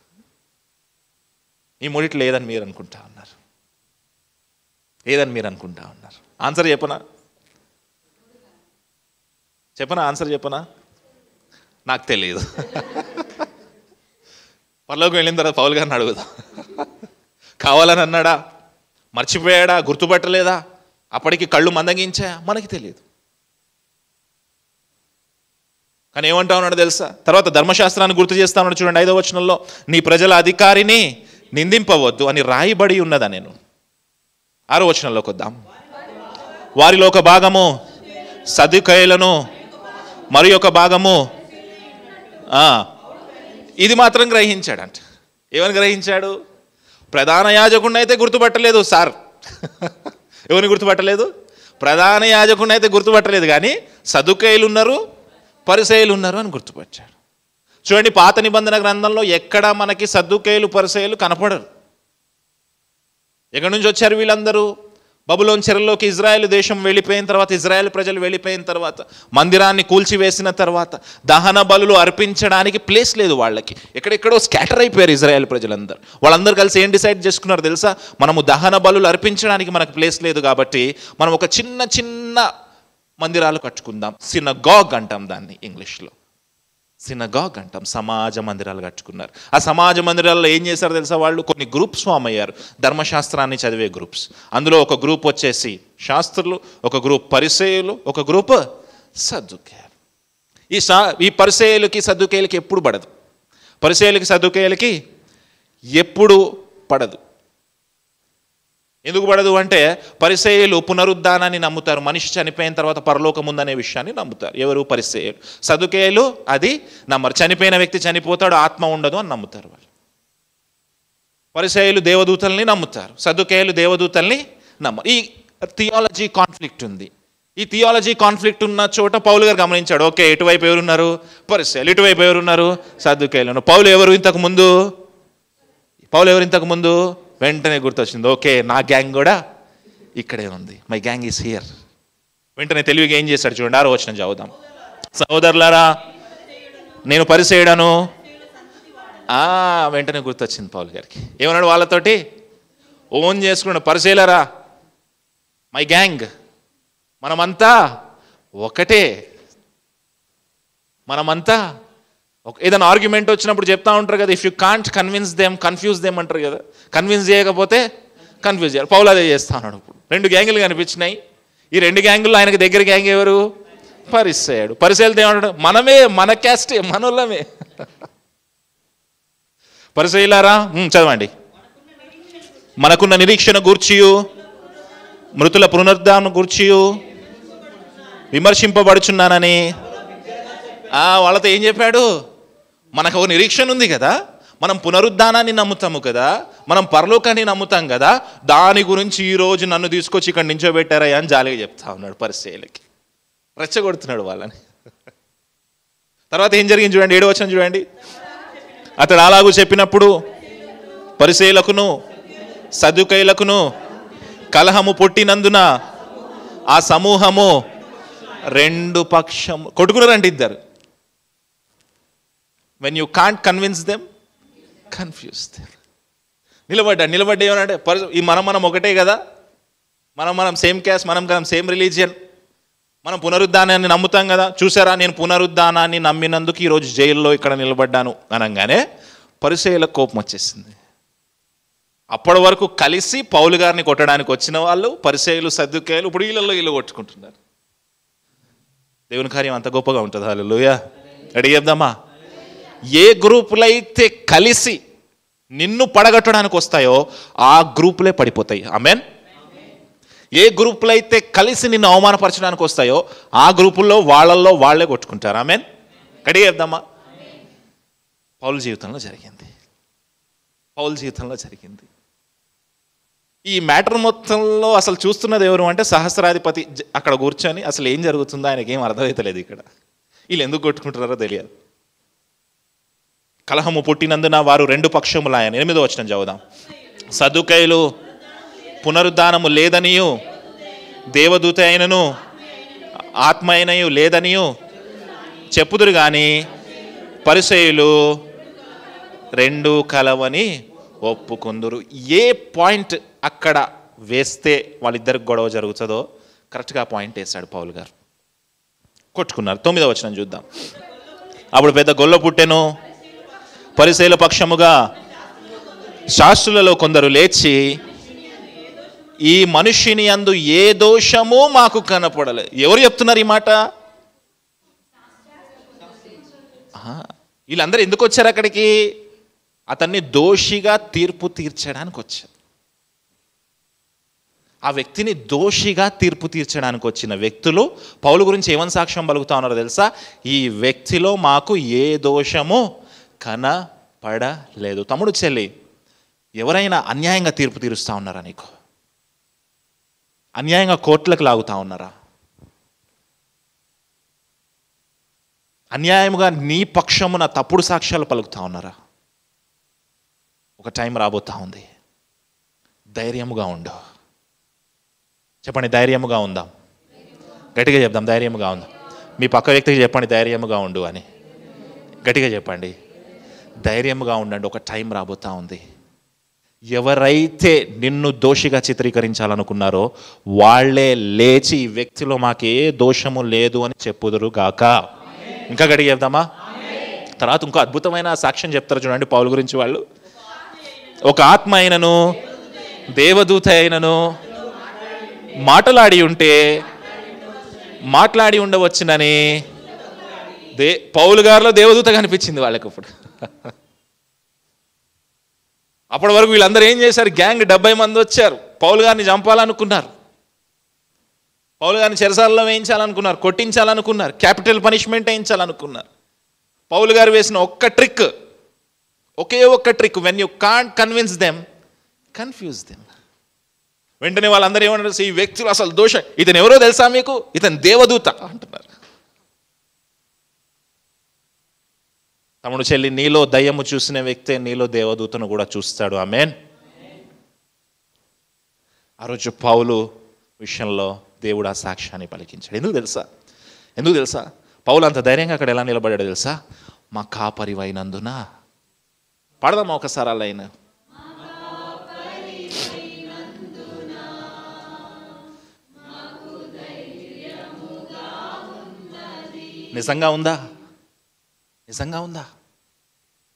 ఈ మూడిట్లో ఏదని మీరు అనుకుంటా ఉన్నారు? ఏదని మీరు అనుకుంటా ఉన్నారు? ఆన్సర్ చెప్పనా? ఆన్సర్ చెప్పనా? నాకు తెలియదు. పరలోకి వెళ్ళిన తర్వాత పౌలు గారిని అడుగుదాం. కావాలని అన్నాడా? మర్చిపోయాడా? గుర్తుపట్టలేదా? అప్పటికి కళ్ళు మందగించా? మనకి తెలియదు. కానీ ఏమంటా ఉన్నాడు తెలుసా? తర్వాత ధర్మశాస్త్రాన్ని గుర్తు చేస్తా ఉన్నాడు. చూడండి 5వ వచనంలో, నీ ప్రజల అధికారిని నిందింపవద్దు అని రాయబడి ఉన్నదా నేను. 6వ వచనంలోకి వద్దాం. వారిలో ఒక భాగము సదుకాయులను, మరి ఒక భాగము ఇది మాత్రం గ్రహించాడంట. ఏమని గ్రహించాడు? ప్రధాన యాజకుడిని అయితే గుర్తుపట్టలేదు సార్. ఎవరిని గుర్తుపట్టలేదు? ప్రధాన యాజకుడిని అయితే గుర్తుపట్టలేదు, కానీ సదుకాయులు ఉన్నారు, పరిసయ్యులు ఉన్నారు అని గుర్తుపట్టాడు. చూడండి, పాత నిబంధన గ్రంథంలో ఎక్కడా మనకి సద్దుకాయులు పరిసయ్యులు కనపడరు. ఎక్కడి నుంచి వచ్చారు వీళ్ళందరూ? బబులోను చెరలోకి ఇజ్రాయెల్ దేశం వెళ్ళిపోయిన తర్వాత, ఇజ్రాయెల్ ప్రజలు వెళ్ళిపోయిన తర్వాత, మందిరాన్ని కూల్చివేసిన తర్వాత దహన బలులు అర్పించడానికి ప్లేస్ లేదు వాళ్ళకి. ఎక్కడెక్కడో స్కాటర్ అయిపోయారు ఇజ్రాయెల్ ప్రజలందరూ. వాళ్ళందరూ కలిసి ఏం డిసైడ్ చేసుకున్నారు తెలుసా? మనము దహన బలులు అర్పించడానికి మనకు ప్లేస్ లేదు కాబట్టి మనం ఒక చిన్న చిన్న మందిరాలు కట్టుకుందాం. సినగాగ్ అంటాం దాన్ని ఇంగ్లీష్లో. సినగాగ్ అంటాం. సమాజ మందిరాలు కట్టుకున్నారు. ఆ సమాజ మందిరాల్లో ఏం చేశారు తెలుసా? వాళ్ళు కొన్ని గ్రూప్స్ ఫామ్ అయ్యారు, ధర్మశాస్త్రాన్ని చదివే గ్రూప్స్. అందులో ఒక గ్రూప్ వచ్చేసి శాస్త్రులు, ఒక గ్రూప్ పరిసయ్యులు, ఒక గ్రూప్ సద్దుకాయులు. ఈ పరిసయ్యులకి సద్దుకాయులకి ఎప్పుడు పడదు. పరిసయ్యులకి సద్దుకాయులకి ఎప్పుడు పడదు. ఎందుకు పడదు అంటే, పరిసయ్యులు పునరుద్ధానాన్ని నమ్ముతారు. మనిషి చనిపోయిన తర్వాత పరలోకం ఉందనే విషయాన్ని నమ్ముతారు. ఎవరు? పరిసయ్యులు. సదుకాయులు అది నమ్మరు. చనిపోయిన వ్యక్తి చనిపోతాడు, ఆత్మ ఉండదు అని నమ్ముతారు వాళ్ళు. పరిసయ్యులు దేవదూతల్ని నమ్ముతారు, సదుకాయులు దేవదూతల్ని నమ్మరు. ఈ థియాలజీ కాన్ఫ్లిక్ట్ ఉంది. ఈ థియాలజీ కాన్ఫ్లిక్ట్ ఉన్న చోట పౌలు గారు గమనించాడు. ఓకే, ఇటువైపు ఎవరున్నారు? పరిసయ్యులు. ఇటువైపు ఎవరున్నారు? సదుకాయులు. పౌలు ఎవరు ఇంతకు ముందు? వెంటనే గుర్తొచ్చింది. ఓకే, నా గ్యాంగ్ కూడా ఇక్కడే ఉంది. My gang is here. వెంటనే తెలివిగా ఏం చేశాడు చూడండి. 6వ వచనం చదువుదాం. సహోదరులారా, నేను పరిసయ్యుడను. వెంటనే గుర్తొచ్చింది పౌలు గారికి. ఏమన్నాడు వాళ్ళతోటి? ఓన్ చేసుకున్నాడు. పరిసయ్యులారా, మై గ్యాంగ్, మనమంతా ఒకటే. మనమంతా ఏదైనా ఆర్గ్యుమెంట్ వచ్చినప్పుడు చెప్తా ఉంటారు కదా, if you can't convince them confuse them అంటారు కదా. కన్విన్స్ చేయకపోతే కన్ఫ్యూజ్ చేయాలి. పౌలు అదే చేస్తా ఉన్నాడు. ఇప్పుడు 2 గ్యాంగులు కనిపించినాయి. ఈ 2 గ్యాంగుల్లో ఆయనకు దగ్గర గ్యాంగ్ ఎవరు? పరిసయ్యుడు. పరిసయ్యులతో ఏమంటాడు? మనమే, మన క్యాస్టే, మనోళ్ళమే. పరిసయ్యులారా, చదవండి. మనకున్న నిరీక్షణ గూర్చియు మృతుల పునరుద్ధానం గూర్చియు విమర్శింపబడుచున్నానని వాళ్ళతో ఏం చెప్పాడు? మనకు ఒక నిరీక్షణ ఉంది కదా, మనం పునరుద్ధానాన్ని నమ్ముతాము కదా, మనం పరలోకాన్ని నమ్ముతాం కదా, దాని గురించి ఈరోజు నన్ను తీసుకొచ్చి ఇక్కడ నించోబెట్టారయ్యా అని జాలిగా చెప్తా ఉన్నాడు పరిసయ్యులకి. రెచ్చగొడుతున్నాడు వాళ్ళని. తర్వాత ఏం జరిగింది చూడండి. 7వ వచనం చూడండి. అతడు అలాగూ చెప్పినప్పుడు పరిసయ్యులకును సదుకాయులకును కలహము పుట్టినందున ఆ సమూహము 2 పక్షము కొట్టుకున్నారంటే ఇద్దరు. When you can't convince them, confuse them. నిలబడ్డా ఏమన్నాడు? ఈ మనం ఒకటే కదా, మనం సేమ్ క్యాస్ట్, మనం సేమ్ రిలీజియన్, మనం పునరుద్ధానాన్ని నమ్ముతాం కదా. చూసారా, నేను పునరుద్ధానాన్ని నమ్మినందుకు ఈరోజు జైల్లో ఇక్కడ నిలబడ్డాను అనగానే పరిసయ్యులకు కోపం వచ్చేసింది. అప్పటి వరకు కలిసి పౌలు గారిని కొట్టడానికి వచ్చిన వాళ్ళు పరిసయ్యులు సద్దుకాయలు ఇప్పుడు వీళ్ళు కొట్టుకుంటున్నారు. దేవుని కార్యం అంత గొప్పగా ఉంటుంది. హల్లెలూయా. రెడీ చెప్దామా? ఏ గ్రూపులు అయితే కలిసి నిన్ను పడగొట్టడానికి వస్తాయో ఆ గ్రూపులే పడిపోతాయి. ఆమేన్. ఏ గ్రూపులు అయితే కలిసి నిన్ను అవమానపరచడానికి వస్తాయో ఆ గ్రూపుల్లో వాళ్ళల్లో వాళ్ళే కొట్టుకుంటారు. ఆమేన్. రెడీ చెప్దామా? పౌలు జీవితంలో జరిగింది. పౌలు జీవితంలో జరిగింది. ఈ మ్యాటర్ మొత్తంలో అసలు చూస్తున్నది ఎవరు అంటే సహస్రాధిపతి అక్కడ కూర్చొని అసలు ఏం జరుగుతుందో ఆయనకి ఏం అర్థమవుతలేదు. ఇక్కడ వీళ్ళు ఎందుకు కొట్టుకుంటున్నారో తెలియదు. కలహము పుట్టినందున వారు రెండు పక్షములాయన. 8వ వచనం చదువుదాం. సదుకైలు పునరుద్ధానము లేదనియు దేవదూత అయినను ఆత్మ అయినయు లేదనియు చెప్పుదురు గాని పరిసయ్యులు రెండు కలవని ఒప్పుకుందురు. ఏ పాయింట్ అక్కడ వేస్తే వాళ్ళిద్దరికి గొడవ జరుగుతుందో కరెక్ట్గా ఆ పాయింట్ వేశాడు పౌలు గారు. కొట్టుకున్నారు. 9వ వచనం చూద్దాం. అప్పుడు పెద్ద గొల్ల పుట్టెను. పరిసయ్యుల పక్షముగా శాస్త్రులలో కొందరు లేచి, ఈ మనుష్యుని యందు ఏ దోషము మాకు కనపడలేదు. ఎవరు చెప్తున్నారు ఈ మాట? వీళ్ళందరూ ఎందుకు వచ్చారు అక్కడికి? అతన్ని దోషిగా తీర్పు తీర్చడానికి వచ్చారు. ఆ వ్యక్తిని దోషిగా తీర్పు తీర్చడానికి వచ్చిన వ్యక్తులు పౌలు గురించి ఏమని సాక్ష్యం పలుకుతా ఉన్నారో తెలుసా? ఈ వ్యక్తిలో మాకు ఏ దోషము కనపడలేదు. తమ్ముడు చెల్లి, ఎవరైనా అన్యాయంగా తీర్పు తీరుస్తూ ఉన్నారా? నీకు అన్యాయంగా కోర్టులకు లాగుతా ఉన్నారా? అన్యాయముగా నీ పక్షమున తప్పుడు సాక్ష్యాలు పలుకుతా ఉన్నారా? ఒక టైం రాబోతా ఉంది. ధైర్యముగా ఉండు. చెప్పండి, ధైర్యముగా ఉందాం. గట్టిగా చెప్దాం, ధైర్యముగా ఉందాం. మీ పక్క వ్యక్తికి చెప్పండి, ధైర్యముగా ఉండు అని. గట్టిగా చెప్పండి, ధైర్యముగా ఉండండి. ఒక టైం రాబోతా ఉంది. ఎవరైతే నిన్ను దోషిగా చిత్రీకరించాలనుకున్నారో వాళ్ళే లేచి ఈ వ్యక్తిలో మాకే దోషము లేదు అని చెప్పుదురు గాక. ఇంకా గట్టిగా చెప్దామా? తర్వాత ఇంకో అద్భుతమైన సాక్ష్యం చెప్తారు చూడండి పౌలు గురించి. వాళ్ళు ఒక ఆత్మ అయినను దేవదూత అయినను మాట్లాడి ఉండవచ్చునని పౌలు గారిలో దేవదూత కనిపించింది వాళ్ళకి. అప్పటి వరకు వీళ్ళందరూ ఏం చేశారు? గ్యాంగ్ 70 మంది వచ్చారు. పౌలు గారిని చంపాలనుకున్నారు. పౌలు గారిని చెరసాలలో వేయించాలనుకున్నారు, కొట్టించాలనుకున్నారు, క్యాపిటల్ పనిష్మెంట్ వేయించాలనుకున్నారు. పౌలు గారు వేసిన ఒకే ఒక్క trick, when you can't convince them, confuse them. వెంటనే వాళ్ళందరూ ఏమన్నారు? ఈ వ్యక్తులు అసలు దోషం, ఇతను ఎవరో తెలుసా మీకు? ఇతను దేవదూత అంటున్నారు. తమ్ముడు చెల్లి, నీలో దయ్యము చూసిన వ్యక్తే నీలో దేవదూతను కూడా చూస్తాడు. ఆమేన్. ఆ రోజు పౌలు విషయంలో దేవుడు ఆ సాక్ష్యాన్ని పలికించాడు. ఎందుకు తెలుసా పౌలు అంత ధైర్యంగా అక్కడ ఎలా నిలబడాడు తెలుసా? మా కాపరివైనందున. పాడదామా ఒకసారి అలా అయినా? నిజంగా ఉందా?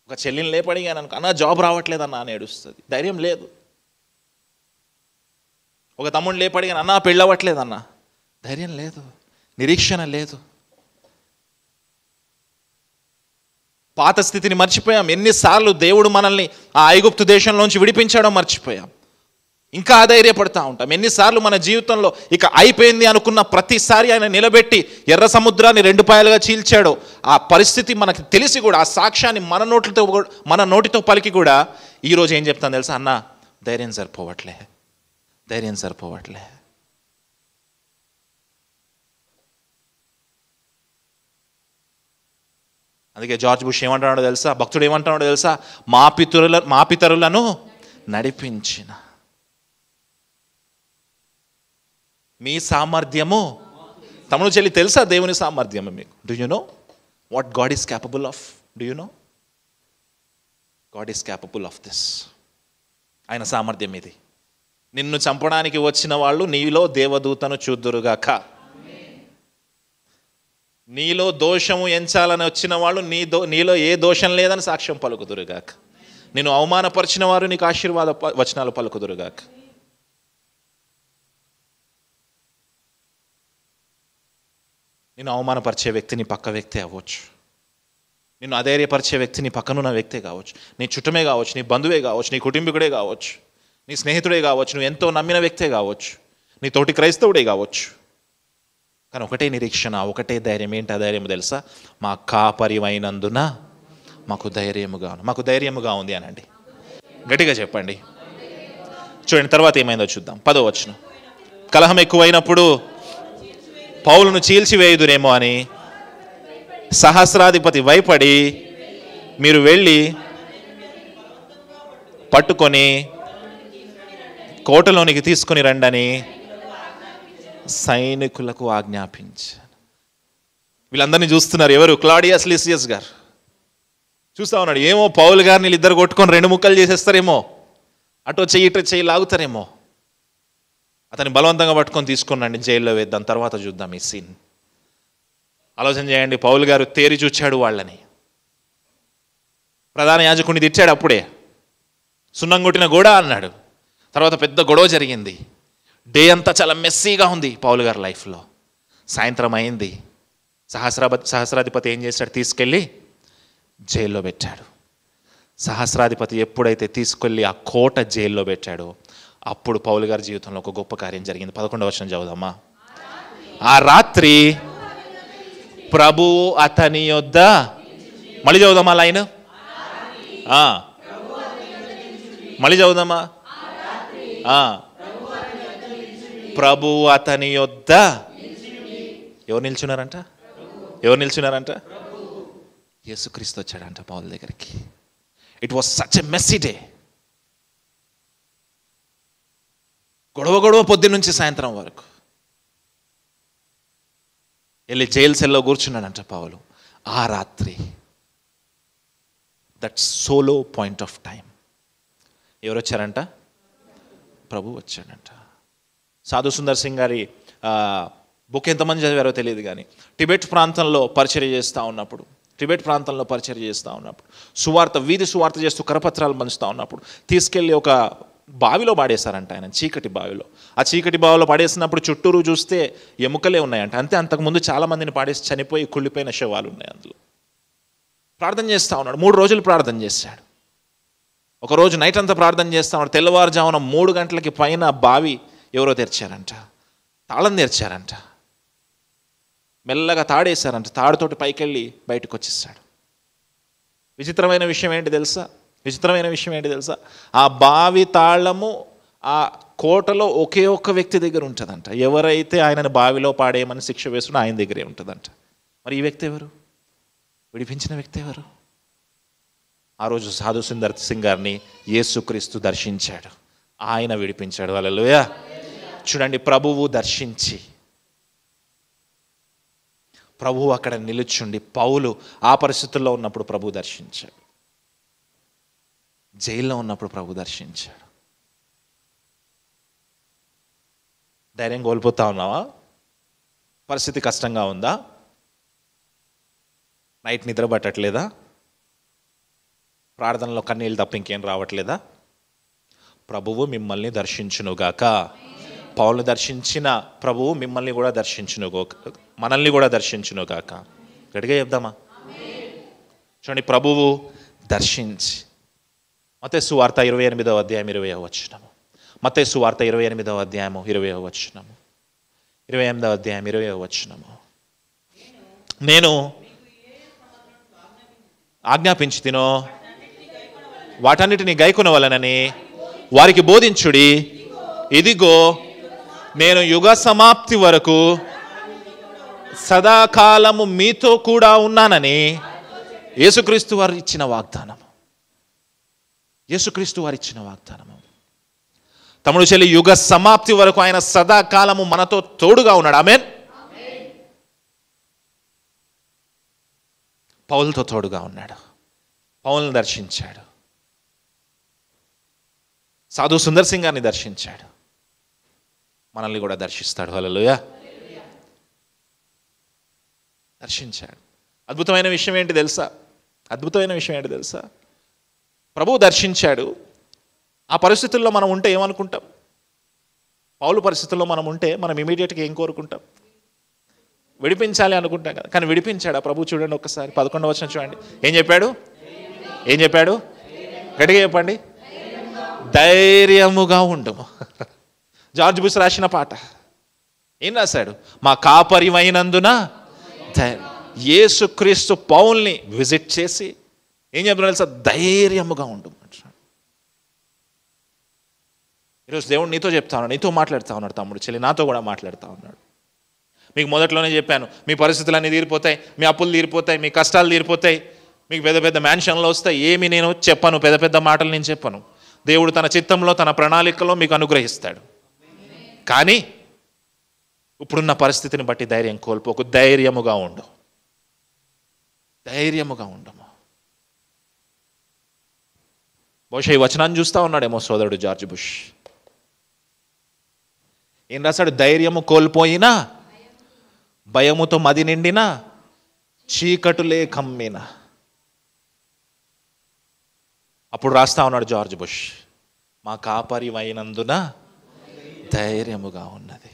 ఒక చెల్లిని లేపడిగాను అనుకో, అన్న జాబ్ రావట్లేదన్నా అని ఏడుస్తుంది. ధైర్యం లేదు. ఒక తమ్ముడిని లేపడిగాను, అన్నా పెళ్ళవట్లేదన్నా, ధైర్యం లేదు, నిరీక్షణ లేదు. పాత స్థితిని మర్చిపోయాం. ఎన్నిసార్లు దేవుడు మనల్ని ఆ ఐగుప్తు దేశంలోంచి విడిపించాడో మర్చిపోయాం. ఇంకా అధైర్యపడతా ఉంటాం. ఎన్నిసార్లు మన జీవితంలో ఇక అయిపోయింది అనుకున్న ప్రతిసారి ఆయన నిలబెట్టి ఎర్ర సముద్రాన్ని 2 పాయలుగా చీల్చాడో ఆ పరిస్థితి మనకు తెలిసి కూడా ఆ సాక్ష్యాన్ని మన నోటితో పలికి కూడా ఈరోజు ఏం చెప్తాను తెలుసా? అన్న ధైర్యం సరిపోవట్లే. అందుకే జార్జ్ బుష్ ఏమంటున్నాడో తెలుసా? భక్తుడు ఏమంటున్నాడో తెలుసా? మా పితరులను నడిపించిన మీ సామర్థ్యము. తమ్ముడు చెల్లి, తెలుసా దేవుని సామర్థ్యము మీకు? Do you know what God is capable of? Do you know? God is capable of this. ఆయన సామర్థ్యం ఇది. నిన్ను చంపడానికి వచ్చిన వాళ్ళు నీలో దేవదూతను చూద్దురుగాక. నీలో దోషము ఎంచాలని వచ్చిన వాళ్ళు నీలో ఏ దోషం లేదని సాక్ష్యం పలుకుదురుగాక. నేను అవమానపరిచిన వారు నీకు ఆశీర్వాద వచనాలు పలుకుదురుగాక. నేను అవమానపరిచే వ్యక్తి నీ పక్క వ్యక్తి అవ్వచ్చు, నిన్ను అధైర్యపరిచే వ్యక్తి నీ పక్కనున్న వ్యక్తే కావచ్చు, నీ చుట్టమే కావచ్చు, నీ బంధువే కావచ్చు, నీ కుటుంబీకుడే కావచ్చు, నీ స్నేహితుడే కావచ్చు, నువ్వు ఎంతో నమ్మిన వ్యక్తే కావచ్చు, నీ తోటి క్రైస్తవుడే కావచ్చు. కానీ ఒకటే నిరీక్షణ, ఒకటే ధైర్యం. ఏంటి ఆ ధైర్యం తెలుసా? మా కాపరివైనందున మాకు ధైర్యముగా ఉంది అనండి. గట్టిగా చెప్పండి. చూడండి తర్వాత ఏమైందో చూద్దాం. 10వ వచనం. కలహం ఎక్కువైనప్పుడు పౌలును చీల్చివేయుదురేమో అని సహస్రాధిపతి భయపడి మీరు వెళ్ళి పట్టుకొని కోటలోనికి తీసుకొని రండని సైనికులకు ఆజ్ఞాపించారు. వీళ్ళందరినీ చూస్తున్నారు. ఎవరు? క్లాడియస్ లిసియస్ గారు చూస్తా ఉన్నాడు. ఏమో పౌలు గారిని వీళ్ళిద్దరు కొట్టుకొని 2 ముక్కలు చేసేస్తారేమో, అటో చెయ్యి ఇటో చెయ్యి లాగుతారేమో. అతన్ని బలవంతంగా పట్టుకొని తీసుకున్నాండి, జైల్లో వేద్దాం, తర్వాత చూద్దాం ఈ సీన్. ఆలోచన చేయండి. పౌలు గారు తేరి చూచాడు వాళ్ళని. ప్రధాన యాజకుడిని తిట్టాడు, అప్పుడే సున్నం కొట్టిన గోడ అన్నాడు. తర్వాత పెద్ద గొడవ జరిగింది. డే అంతా చాలా మెస్సీగా ఉంది పౌలు గారి లైఫ్లో. సాయంత్రం అయింది. సహస్రాధిపతి ఏం చేశాడు? తీసుకెళ్ళి జైల్లో పెట్టాడు. సహస్రాధిపతి ఎప్పుడైతే తీసుకెళ్ళి ఆ కోట జైల్లో పెట్టాడో అప్పుడు పౌలు గారి జీవితంలో ఒక గొప్ప కార్యం జరిగింది. 11వ వచనం చదువుదామా. ఆ రాత్రి ప్రభువు అతని యొద్ద, మళ్ళీ చదువుదామా లైన్, మళ్ళీ చదువుదామా. ప్రభువు అతని యొద్ద ఎవరు నిల్చున్నారంట? యేసుక్రీస్తు వచ్చాడంట పౌలు దగ్గరికి. It was such a messy day. గొడవ పొద్దున్న నుంచి సాయంత్రం వరకు. వెళ్ళి జైలు సెల్లో కూర్చున్నాడంట పౌలు. ఆ రాత్రి, that solo point of time ఎవరు వచ్చారంట? ప్రభు వచ్చాడంట. సాధు సుందర్ సింగ్ గారి బుక్ ఎంతమంది చదివారో తెలియదు కానీ టిబెట్ ప్రాంతంలో పరిచర్య చేస్తూ ఉన్నప్పుడు వీధి సువార్త చేస్తూ కరపత్రాలు పంచుతూ ఉన్నప్పుడు తీసుకెళ్ళి ఒక బావిలో పాడేశారంట ఆయన, చీకటి బావిలో. ఆ చీకటి బావిలో పాడేసినప్పుడు చుట్టూరు చూస్తే ఎముకలే ఉన్నాయంట. అంతకుముందు చాలామందిని పాడేసి చనిపోయి కుళ్ళిపోయిన శవాలు ఉన్నాయి అందులో. ప్రార్థన చేస్తూ ఉన్నాడు. 3 రోజులు ప్రార్థన చేశాడు. ఒకరోజు నైట్ అంతా ప్రార్థన చేస్తూ ఉన్నాడు. తెల్లవారుజామున 3 గంటలకి పైన బావి ఎవరో తెరిచారంట, తాళం తెరిచారంట. మెల్లగా తాడేశారంట. తాడుతోటి పైకెళ్ళి బయటకు వచ్చేసాడు. విచిత్రమైన విషయం ఏంటి తెలుసా? ఆ బావి తాళము ఆ కోటలో ఒకే ఒక్క వ్యక్తి దగ్గర ఉంటుందంట. ఎవరైతే ఆయనను బావిలో పాడేయమని శిక్ష వేస్తున్నా ఆయన దగ్గరే ఉంటుందంట. మరి ఈ వ్యక్తి ఎవరు? విడిపించిన వ్యక్తి ఎవరు? ఆ రోజు సాధు సుందర్ సింగ్ గారిని యేసుక్రీస్తు దర్శించాడు. ఆయన విడిపించాడు. హల్లెలూయా. చూడండి, ప్రభువు దర్శించి, ప్రభువు అక్కడ నిలుచుండి, పౌలు ఆ పరిస్థితుల్లో ఉన్నప్పుడు ప్రభు దర్శించాడు. జైల్లో ఉన్నప్పుడు ప్రభు దర్శించాడు. ధైర్యం కోల్పోతా ఉన్నావా? పరిస్థితి కష్టంగా ఉందా? నైట్ నిద్ర పట్టట్లేదా? ప్రార్థనలో కన్నీళ్ళు తప్ప ఇంకేం రావట్లేదా? ప్రభువు మిమ్మల్ని దర్శించునుగాక. పౌలుని దర్శించిన ప్రభువు మిమ్మల్ని కూడా మనల్ని కూడా దర్శించునుగాక. గట్టిగా చెప్దామా? చూడండి, ప్రభువు దర్శించి. మత్తయి సువార్త 28వ అధ్యాయం 20వ వచనము. మత్తయి సువార్త 28వ అధ్యాయము 20వ వచనము. 28వ అధ్యాయం 20వ వచనము. నేను ఆజ్ఞాపించి తినో వాటన్నిటిని గైకొనవలెనని వారికి బోధించుడి. ఇదిగో నేను యుగ సమాప్తి వరకు సదాకాలము మీతో కూడా ఉన్నానని యేసుక్రీస్తు వారు ఇచ్చిన వాగ్దానము. తమ్ముడు చెల్లి, యుగ సమాప్తి వరకు ఆయన సదాకాలము మనతో తోడుగా ఉన్నాడు. ఆమేన్. పౌలుతో తోడుగా ఉన్నాడు. పౌలుని దర్శించాడు. సాధు సుందర్ సింగ్ గారిని దర్శించాడు. మనల్ని కూడా దర్శిస్తాడు. హల్లెలూయా. దర్శించాడు. అద్భుతమైన విషయం ఏంటి తెలుసా? ప్రభువు దర్శించాడు. ఆ పరిస్థితుల్లో మనం ఉంటే ఏమనుకుంటాం? పౌలు పరిస్థితుల్లో మనం ఉంటే మనం ఇమీడియట్గా ఏం కోరుకుంటాం? విడిపించాలి అనుకుంటాం కదా. కానీ విడిపించాడు ఆ ప్రభు. చూడండి ఒక్కసారి 11వ వచనం చూడండి. ఏం చెప్పాడు? గట్టిగా చెప్పండి. ధైర్యముగా ఉండుము. జార్జ్ బుష్ రాసిన పాట ఏం రాశాడు? మా కాపరివైనందున యేసుక్రీస్తు పౌల్ని విజిట్ చేసి ఏం చెప్తున్నాడు తెలుసా? ధైర్యముగా ఉండుము. ఈరోజు దేవుడు నీతో చెప్తా ఉన్నాడు, నీతో మాట్లాడుతూ ఉన్నాడు. తమ్ముడు చెల్లి నాతో కూడా మాట్లాడుతూ ఉన్నాడు. మీకు మొదట్లోనే చెప్పాను, మీ పరిస్థితులన్నీ తీరిపోతాయి, మీ అప్పులు తీరిపోతాయి, మీ కష్టాలు తీరిపోతాయి, మీకు పెద్ద పెద్ద మ్యాన్షన్లు వస్తాయి. ఏమి నేను చెప్పను, పెద్ద పెద్ద మాటలు నేను చెప్పను. దేవుడు తన చిత్తంలో తన ప్రణాళికలో మీకు అనుగ్రహిస్తాడు. కానీ ఇప్పుడున్న పరిస్థితిని బట్టి ధైర్యం కోల్పోకు. ధైర్యముగా ఉండు. బహుశా ఈ వచనాన్ని చూస్తూ ఉన్నాడేమో సోదరుడు జార్జ్ బుష్. ఏం రాశాడు? ధైర్యము కోల్పోయినా, భయముతో మది నిండిన, చీకటులే కమ్మిన. అప్పుడు రాస్తా ఉన్నాడు జార్జ్ బుష్, మా కాపరివైనందున ధైర్యముగా ఉన్నది.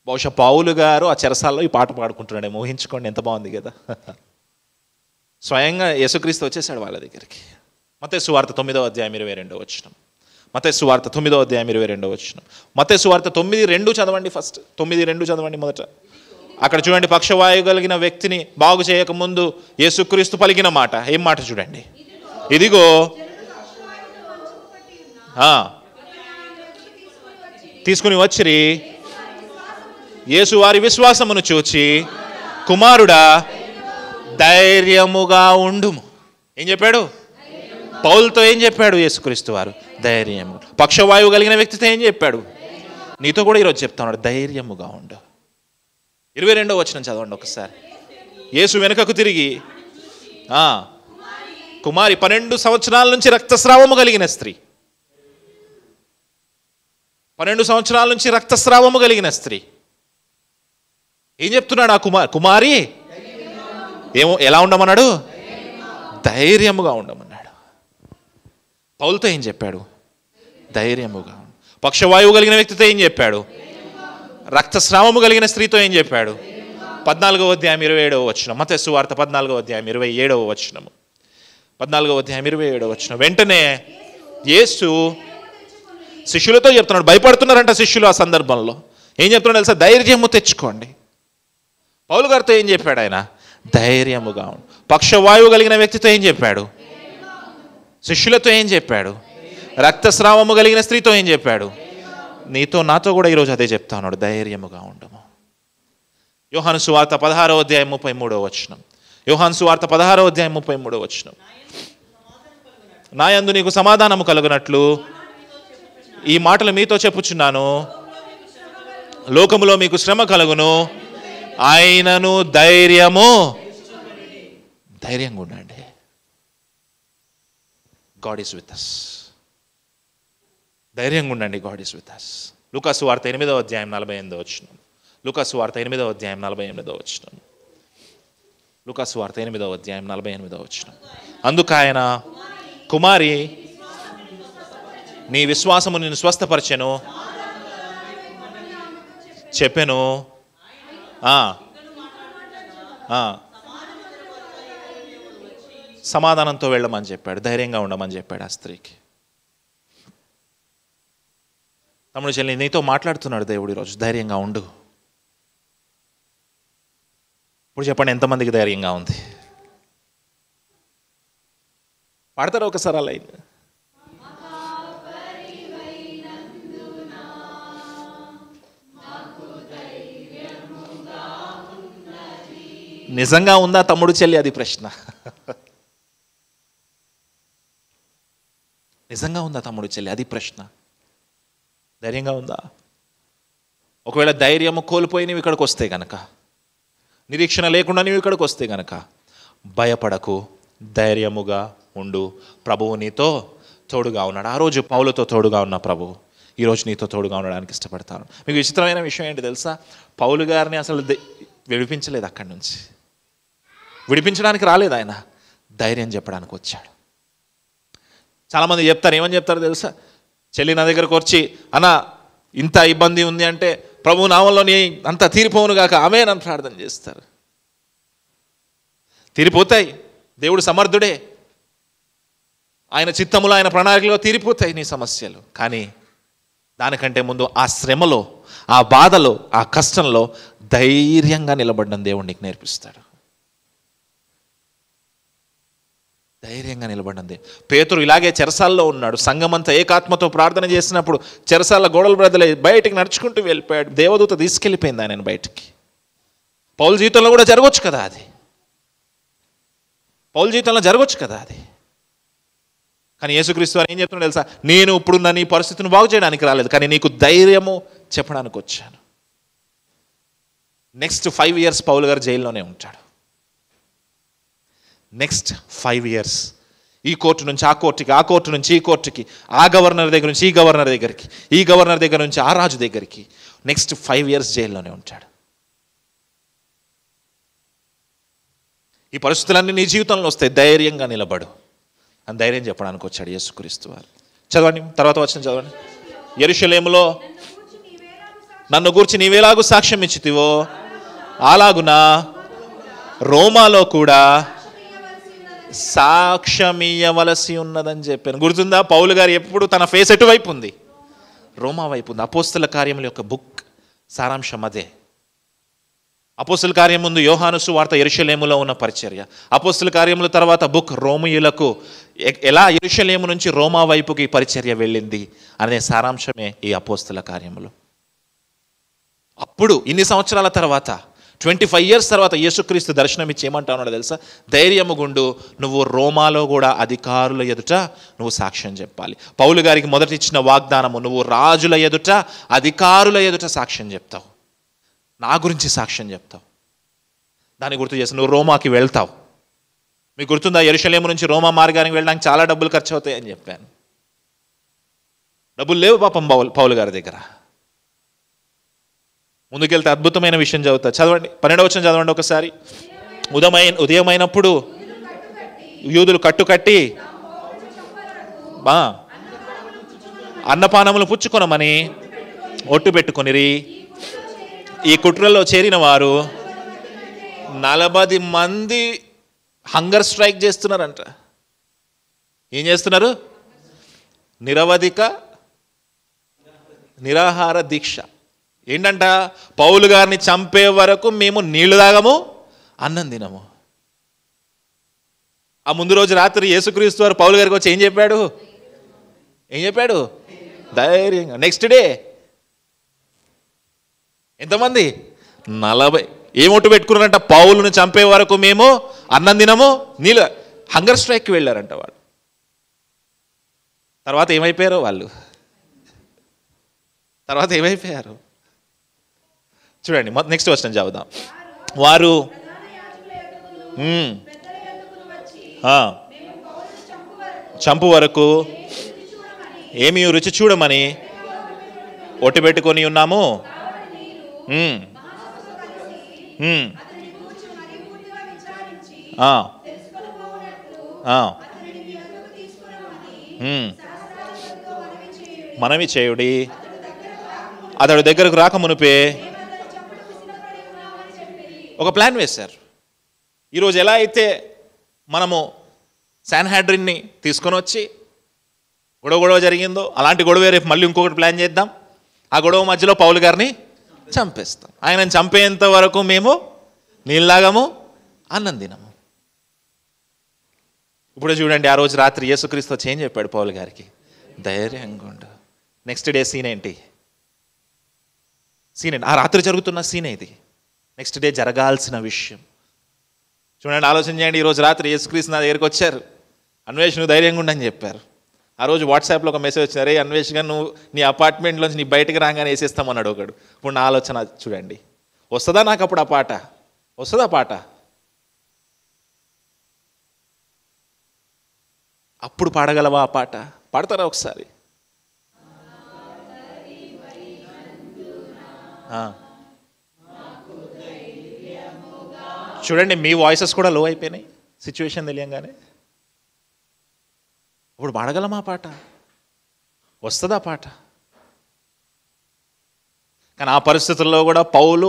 బహుశా పౌలు గారు ఆ చెరసాల్లో ఈ పాట పాడుకుంటున్నాడేమో. ఊహించుకోండి, ఎంత బాగుంది కదా. స్వయంగా యేసుక్రీస్తు వచ్చేసాడు వాళ్ళ దగ్గరికి. మత్తయి సువార్త 9వ అధ్యాయం 22వ వచనం. మత్తయి సువార్త 9వ అధ్యాయం 22వ వచనం. మత్తయి సువార్త 9:2 చదవండి. ఫస్ట్ 9:2 చదవండి మొదట. అక్కడ చూడండి, పక్షవాయువు కలిగిన వ్యక్తిని బాగు చేయకముందు యేసుక్రీస్తు పలికిన మాట. ఏం మాట చూడండి. ఇదిగో తీసుకుని వచ్చిరి, యేసు వారి విశ్వాసమును చూచి, కుమారుడా ధైర్యముగా ఉండుము. ఏం చెప్పాడు? పౌలుతో ఏం చెప్పాడు యేసుక్రీస్తు వారు? ధైర్యము. పక్షవాయువు కలిగిన వ్యక్తితో ఏం చెప్పాడు? నీతో కూడా ఈరోజు చెప్తున్నాడు, ధైర్యముగా ఉండు. 22వ వచనం చదవండి ఒకసారి. యేసు వెనుకకు తిరిగి, కుమారి 12 సంవత్సరాల నుంచి రక్తస్రావము కలిగిన స్త్రీ, 12 సంవత్సరాల నుంచి రక్తస్రావము కలిగిన స్త్రీ ఏం చెప్తున్నాడు? ఆ కుమారి ఏమో ఎలా ఉండమన్నాడు? ధైర్యముగా ఉండమన్నాడు. పౌలుతో ఏం చెప్పాడు? ధైర్యముగా. పక్షవాయువు కలిగిన వ్యక్తితో ఏం చెప్పాడు? రక్తస్రావము కలిగిన స్త్రీతో ఏం చెప్పాడు? 14వ అధ్యాయం 27వ వచనం. మత్తయి సువార్త 14వ అధ్యాయం 27వ వచనము. 14వ అధ్యాయం 27వ వచనం. వెంటనే యేసు శిష్యులతో చెప్తున్నాడు. భయపడుతున్నారంట శిష్యులు. ఆ సందర్భంలో ఏం చెప్తున్నాడు తెలుసా? ధైర్యము తెచ్చుకోండి. పౌలు గారితో ఏం చెప్పాడు ఆయన? ధైర్యముగా ఉండు. పక్షవాయువు కలిగిన వ్యక్తితో ఏం చెప్పాడు? శిష్యులతో ఏం చెప్పాడు? రక్తస్రావము కలిగిన స్త్రీతో ఏం చెప్పాడు? నీతో నాతో కూడా ఈరోజు అదే చెప్తా ఉన్నాడు, ధైర్యముగా ఉండము. యోహాను సువార్త 16వ అధ్యాయం 33వ వచనం. యోహాను సువార్త 16వ అధ్యాయం 33వ వచనం. నా యందు నీకు సమాధానము కలుగునట్లు ఈ మాటలు మీతో చెప్పుచున్నాను. లోకములో మీకు శ్రమ కలుగును, ఆయనను ధైర్యంగా ఉండండి. God is with us. ధైర్యంగా ఉండండి. God is with us. లూకాసు వార్త 8వ అధ్యాయం 48వ వచనం. లూకాసు వార్త 8వ అధ్యాయం 48వ వచనం. లూకాసు వార్త 8వ అధ్యాయం 48వ వచనం. అందుకు ఆయన, కుమారి నీ విశ్వాసము నిన్ను స్వస్థపరచెను చెప్పెను. సమాధానంతో వెళ్ళమని చెప్పాడు, ధైర్యంగా ఉండమని చెప్పాడు ఆ స్త్రీకి. తమ్ముడు చెల్లి, నీతో మాట్లాడుతున్నాడు దేవుడు ఈరోజు, ధైర్యంగా ఉండు. ఇప్పుడు చెప్పండి, ఎంతమందికి ధైర్యంగా ఉంది? పాడతారా ఒకసారి అలా? నిజంగా ఉందా తమ్ముడు చెల్లి? అది ప్రశ్న. నిజంగా ఉందా తమ్ముడు చెల్లి? అది ప్రశ్న. ధైర్యంగా ఉందా? ఒకవేళ ధైర్యము కోల్పోయి నీవు ఇక్కడికి వస్తే గనక, నిరీక్షణ లేకుండా నీవు ఇక్కడికి వస్తే గనక, భయపడకు, ధైర్యముగా ఉండు. ప్రభువు నీతో తోడుగా ఉన్నాడు. ఆ రోజు పౌలుతో తోడుగా ఉన్న ప్రభువు ఈరోజు నీతో తోడుగా ఉండడానికి ఇష్టపడతాను. మీకు విచిత్రమైన విషయం ఏంటి తెలుసా? పౌలు గారిని అసలు విడిపించలేదు. అక్కడి నుంచి విడిపించడానికి రాలేదు ఆయన, ధైర్యం చెప్పడానికి వచ్చాడు. చాలామంది చెప్తారు, ఏమని చెప్తారు తెలుసా? చెల్లి నా దగ్గరకు వచ్చి, అన్న ఇంత ఇబ్బంది ఉంది అంటే ప్రభు నామంలోని అంత తీరిపోవును గాక ఆమేన్ అని ప్రార్థన చేస్తారు. తీరిపోతాయి, దేవుడు సమర్థుడే, ఆయన చిత్తములో ఆయన ప్రణాళికలో తీరిపోతాయి నీ సమస్యలు. కానీ దానికంటే ముందు ఆ శ్రమలో, ఆ బాధలో, ఆ కష్టంలో ధైర్యంగా నిలబడడం దేవుడు నీకు నేర్పిస్తాడు. ధైర్యంగా నిలబడింది. పేతురు ఇలాగే చెరసాల్లో ఉన్నాడు. సంఘమంతా ఏకాత్మతో ప్రార్థన చేసినప్పుడు చెరసాల గోడలు బ్రదలే బయటికి నడుచుకుంటూ వెళ్ళిపోయాడు. దేవదూత తీసుకెళ్ళిపోయింది ఆయన బయటికి. పౌలు జీవితంలో కూడా జరగవచ్చు కదా అది. పౌలు జీవితంలో జరగవచ్చు కదా అది. కానీ యేసుక్రీస్తు వారు ఏం చెప్తున్నాడు తెలుసా? నేను ఇప్పుడున్న నీ పరిస్థితిని బాగు చేయడానికి రాలేదు, కానీ నీకు ధైర్యము చెప్పడానికి వచ్చాను. నెక్స్ట్ 5 years పౌలు గారు జైల్లోనే ఉంటాడు. నెక్స్ట్ 5 years ఈ కోర్టు నుంచి ఆ కోర్టుకి, ఆ కోర్టు నుంచి ఈ కోర్టుకి, ఆ గవర్నర్ దగ్గర నుంచి ఈ గవర్నర్ దగ్గరికి, ఈ గవర్నర్ దగ్గర నుంచి ఆ రాజు దగ్గరికి. నెక్స్ట్ 5 years జైల్లోనే ఉంటాడు. ఈ పరిస్థితులన్నీ నీ జీవితంలో వస్తాయి, ధైర్యంగా నిలబడు అని ధైర్యం చెప్పడానికి వచ్చాడు యేసుక్రీస్తు వారు. చదవండి, తర్వాత వచ్చిన చదవండి. యెరూషలేములో నన్ను గూర్చి నీవేలాగు సాక్ష్యం ఇచ్చితివో అలాగున రోమాలో కూడా సాక్ష్యమియ్యవలసి ఉన్నదని చెప్పాను. గుర్తుందా? పౌలు గారు ఎప్పుడు తన ఫేస్ ఎటువైపు ఉంది? రోమా వైపు ఉంది. అపోస్తల కార్యముల యొక్క బుక్ సారాంశం అదే. అపోస్తల కార్యం ముందు యోహాను సువార్త యెరూషలేములో ఉన్న పరిచర్య, అపోస్తల కార్యముల తర్వాత బుక్ రోమియులకు ఎలా యెరూషలేము నుంచి రోమా వైపుకి పరిచర్య వెళ్ళింది అనే సారాంశమే ఈ అపోస్తల కార్యములు. అప్పుడు ఇన్ని సంవత్సరాల తర్వాత 25 years తర్వాత యేసుక్రీస్తు దర్శనం ఇచ్చి ఏమంటావు తెలుసా? ధైర్యము గుండు, నువ్వు రోమాలో కూడా అధికారుల ఎదుట నువ్వు సాక్ష్యం చెప్పాలి. పౌలు గారికి మొదటి ఇచ్చిన వాగ్దానము, నువ్వు రాజుల ఎదుట, అధికారుల ఎదుట సాక్ష్యం చెప్తావు, నా గురించి సాక్ష్యం చెప్తావు. దాన్ని గుర్తు చేసి నువ్వు రోమాకి వెళ్తావు. మీకు గుర్తుందా? యెరూషలేము నుంచి రోమా మార్గానికి వెళ్ళడానికి చాలా డబ్బులు ఖర్చు అవుతాయి అని చెప్పాను. డబ్బులు లేవు పాపం పౌలు గారి దగ్గర. ముందుకెళ్తే అద్భుతమైన విషయం చదువుతా. చదవండి, 12వ వచనం చదవండి ఒకసారి. ఉదయమైనప్పుడు యూదులు కట్టుకట్టి అన్నపానములు పుచ్చుకొనమని ఒట్టు పెట్టుకొనిరి. ఈ కుట్రలో చేరిన వారు 40 మంది హంగర్ స్ట్రైక్ చేస్తున్నారంట. ఏం చేస్తున్నారు? నిరవధిక నిరాహార దీక్ష. ఏంటంట? పౌలు గారిని చంపే వరకు మేము నీళ్లు తాగము, అన్నం తినము. ఆ ముందు రోజు రాత్రి యేసుక్రీస్తు వారు పౌలు గారికి వచ్చి ఏం చెప్పాడు? ధైర్యంగా. నెక్స్ట్ డే ఎంతమంది? 40. ఏమొట్టు పెట్టుకున్నారంట? పౌలుని చంపే వరకు మేము అన్నం తినము, నీళ్ళు. హంగర్ స్ట్రైక్కి వెళ్ళారంట వాళ్ళు. తర్వాత ఏమైపోయారు వాళ్ళు? చూడండి, నెక్స్ట్ వచనం చదువుదాం. వారు చంపు వరకు ఏమీ రుచి చూడమని ఒట్టు పెట్టుకొని ఉన్నాము. మనవి చేయుడి, అతడు దగ్గరకు రాక మునిపే ఒక ప్లాన్ వేశారు. ఈరోజు ఎలా అయితే మనము శాన్హాడ్రిన్ని తీసుకొని వచ్చి గొడవ జరిగిందో అలాంటి గొడవ రేపు మళ్ళీ ఇంకొకటి ప్లాన్ చేద్దాం. ఆ గొడవ మధ్యలో పౌలు గారిని చంపేస్తాం. ఆయనను చంపేంత వరకు మేము నీళ్ళలాగము, అన్నం తినము. ఇప్పుడు చూడండి, ఆ రోజు రాత్రి యేసుక్రీస్తు వచ్చి ఏం చెప్పాడు పౌలు గారికి? ధైర్యంగా ఉండు. నెక్స్ట్ డే సీన్ ఏంటి? ఆ రాత్రి జరుగుతున్న సీన్ ఇది. నెక్స్ట్ డే జరగాల్సిన విషయం చూడండి, ఆలోచన చేయండి. ఈరోజు రాత్రి యేసుక్రీస్తు నా దగ్గరికి వచ్చారు, అన్వేష్ నువ్వు ధైర్యంగా ఉండని చెప్పారు. ఆ రోజు వాట్సాప్లో ఒక మెసేజ్ వచ్చింది, అరే అన్వేష్గా నువ్వు నీ అపార్ట్మెంట్లోంచి నీ బయటకు రాగానే వేసేస్తామన్నాడు ఒకడు. ఇప్పుడు నా ఆలోచన చూడండి, వస్తుందా నాకు అప్పుడు ఆ పాట? వస్తుందా పాట? అప్పుడు పాడగలవా ఆ పాట? పాడతారా ఒకసారి? చూడండి, మీ వాయిసెస్ కూడా లో అయిపోయినాయి సిచ్యువేషన్ తెలియంగానే. ఇప్పుడు పాడగలమా పాట? వస్తుందా పాట? కానీ ఆ పరిస్థితుల్లో కూడా పౌలు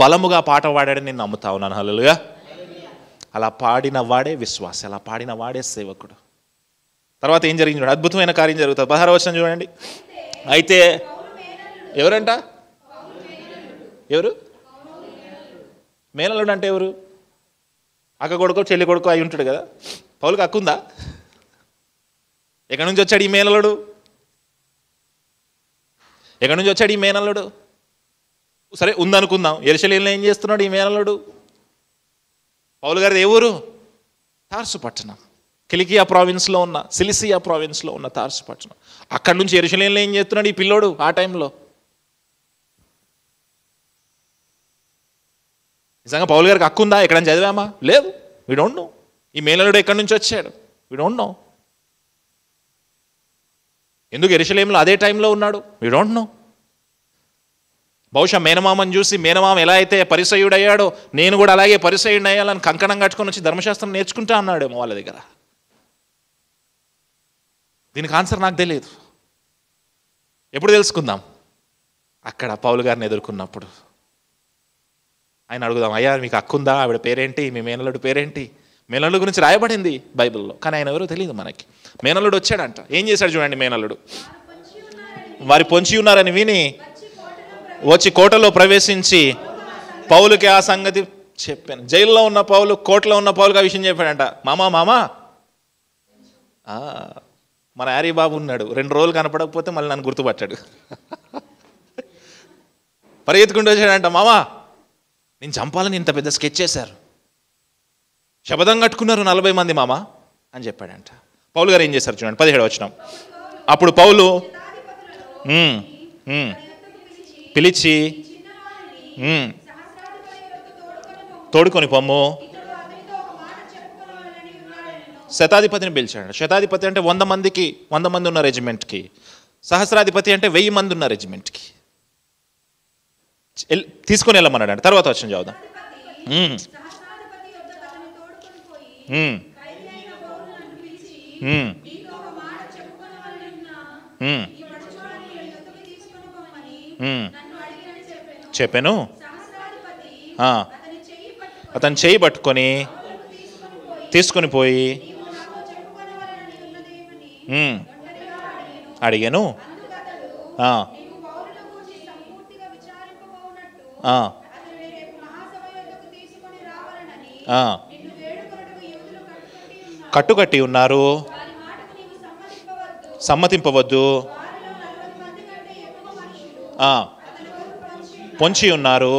బలముగా పాట పాడాడని నేను నమ్ముతా ఉన్నాను. హల్లెలూయా. అలా పాడిన వాడే విశ్వాసి, అలా పాడిన వాడే సేవకుడు. తర్వాత ఏం జరిగింది చూడండి, అద్భుతమైన కార్యం జరుగుతుంది. 16వ వచనం చూడండి. అయితే ఎవరంట? ఎవరు? మేనల్లుడు అంటే ఎవరు? అక్క కొడుకో చెల్లి కొడుకో అయి ఉంటాడు కదా. పౌలుకి అక్క ఉందా? ఎక్కడి నుంచి వచ్చాడు ఈ మేనల్లుడు? ఎక్కడి నుంచి వచ్చాడు ఈ మేనల్లుడు? సరే ఉందనుకుందాం. యెరూషలేములో ఏం చేస్తున్నాడు ఈ మేనల్లుడు? పౌలు గారిది ఏ ఊరు? తార్సు పట్టణం. కిలికియా ప్రావిన్స్లో ఉన్న, సిలిసియా ప్రావిన్స్లో ఉన్న తార్సు పట్టణం. అక్కడి నుంచి యెరూషలేములో ఏం చేస్తున్నాడు ఈ పిల్లోడు ఆ టైంలో? నిజంగా పౌలు గారికి హక్కు ఉందా? ఎక్కడైనా చదివామా? లేదు. We don't know. ఈ మేనల్లుడు ఎక్కడి నుంచి వచ్చాడు? We don't know. ఎందుకు యెరూషలేములో అదే టైంలో ఉన్నాడు? We don't know. బహుశా మేనమామని చూసి మేనమామ ఎలా అయితే పరిసయ్యుడు అయ్యాడో నేను కూడా అలాగే పరిసయ్యుడిని అయ్యాలని కంకణం కట్టుకొని వచ్చి ధర్మశాస్త్రం నేర్చుకుంటా అన్నాడేమో వాళ్ళ దగ్గర. దీనికి ఆన్సర్ నాకు తెలియదు. ఎప్పుడు తెలుసుకుందాం? అక్కడ పౌలు గారిని ఎదుర్కొన్నప్పుడు ఆయన అడుగుదాం, అయ్యా మీకు హక్కుందా? ఆవిడ పేరేంటి? మీ మేనల్లుడు పేరేంటి? మేనల్లుడు గురించి రాయబడింది బైబిల్లో, కానీ ఆయన ఎవరో తెలియదు మనకి. మేనల్లుడు వచ్చాడంట. ఏం చేశాడు చూడండి మేనల్లుడు. వారి పొంచి ఉన్నారని విని వచ్చి కోటలో ప్రవేశించి పౌలుకి ఆ సంగతి చెప్పాను. జైల్లో ఉన్న పౌలు, కోటలో ఉన్న పౌలుకి ఆ విషయం చెప్పాడంట. మామా మన యారీ బాబు ఉన్నాడు, 2 రోజులు కనపడకపోతే మళ్ళీ నన్ను గుర్తుపట్టాడు. పరిగెత్తుకుంటూ వచ్చాడంట, మామా నేను చంపాలని ఇంత పెద్ద స్కెచ్ చేశారు, శపథం కట్టుకున్నారు 40 మంది మామా అని చెప్పాడంట. పౌలు గారు ఏం చేశారు చూడండి, 17వ వచనం. అప్పుడు పౌలు పిలిచి తోడుకొని పొమ్ము, శతాధిపతిని పిలిచాడు. శతాధిపతి అంటే 100 మందికి 100 మంది ఉన్న రెజిమెంట్కి, సహస్రాధిపతి అంటే 1000 మంది ఉన్న రెజిమెంట్కి తీసుకొని వెళ్ళమన్నాడు. తర్వాత వచ్చిన చదువుదాం. చెప్పాను. అతను చేయి పట్టుకొని తీసుకొని పోయి అడిగాను. కట్టుకట్టి ఉన్నారు, సమ్మతింపవద్దు. పొంచి ఉన్నారు,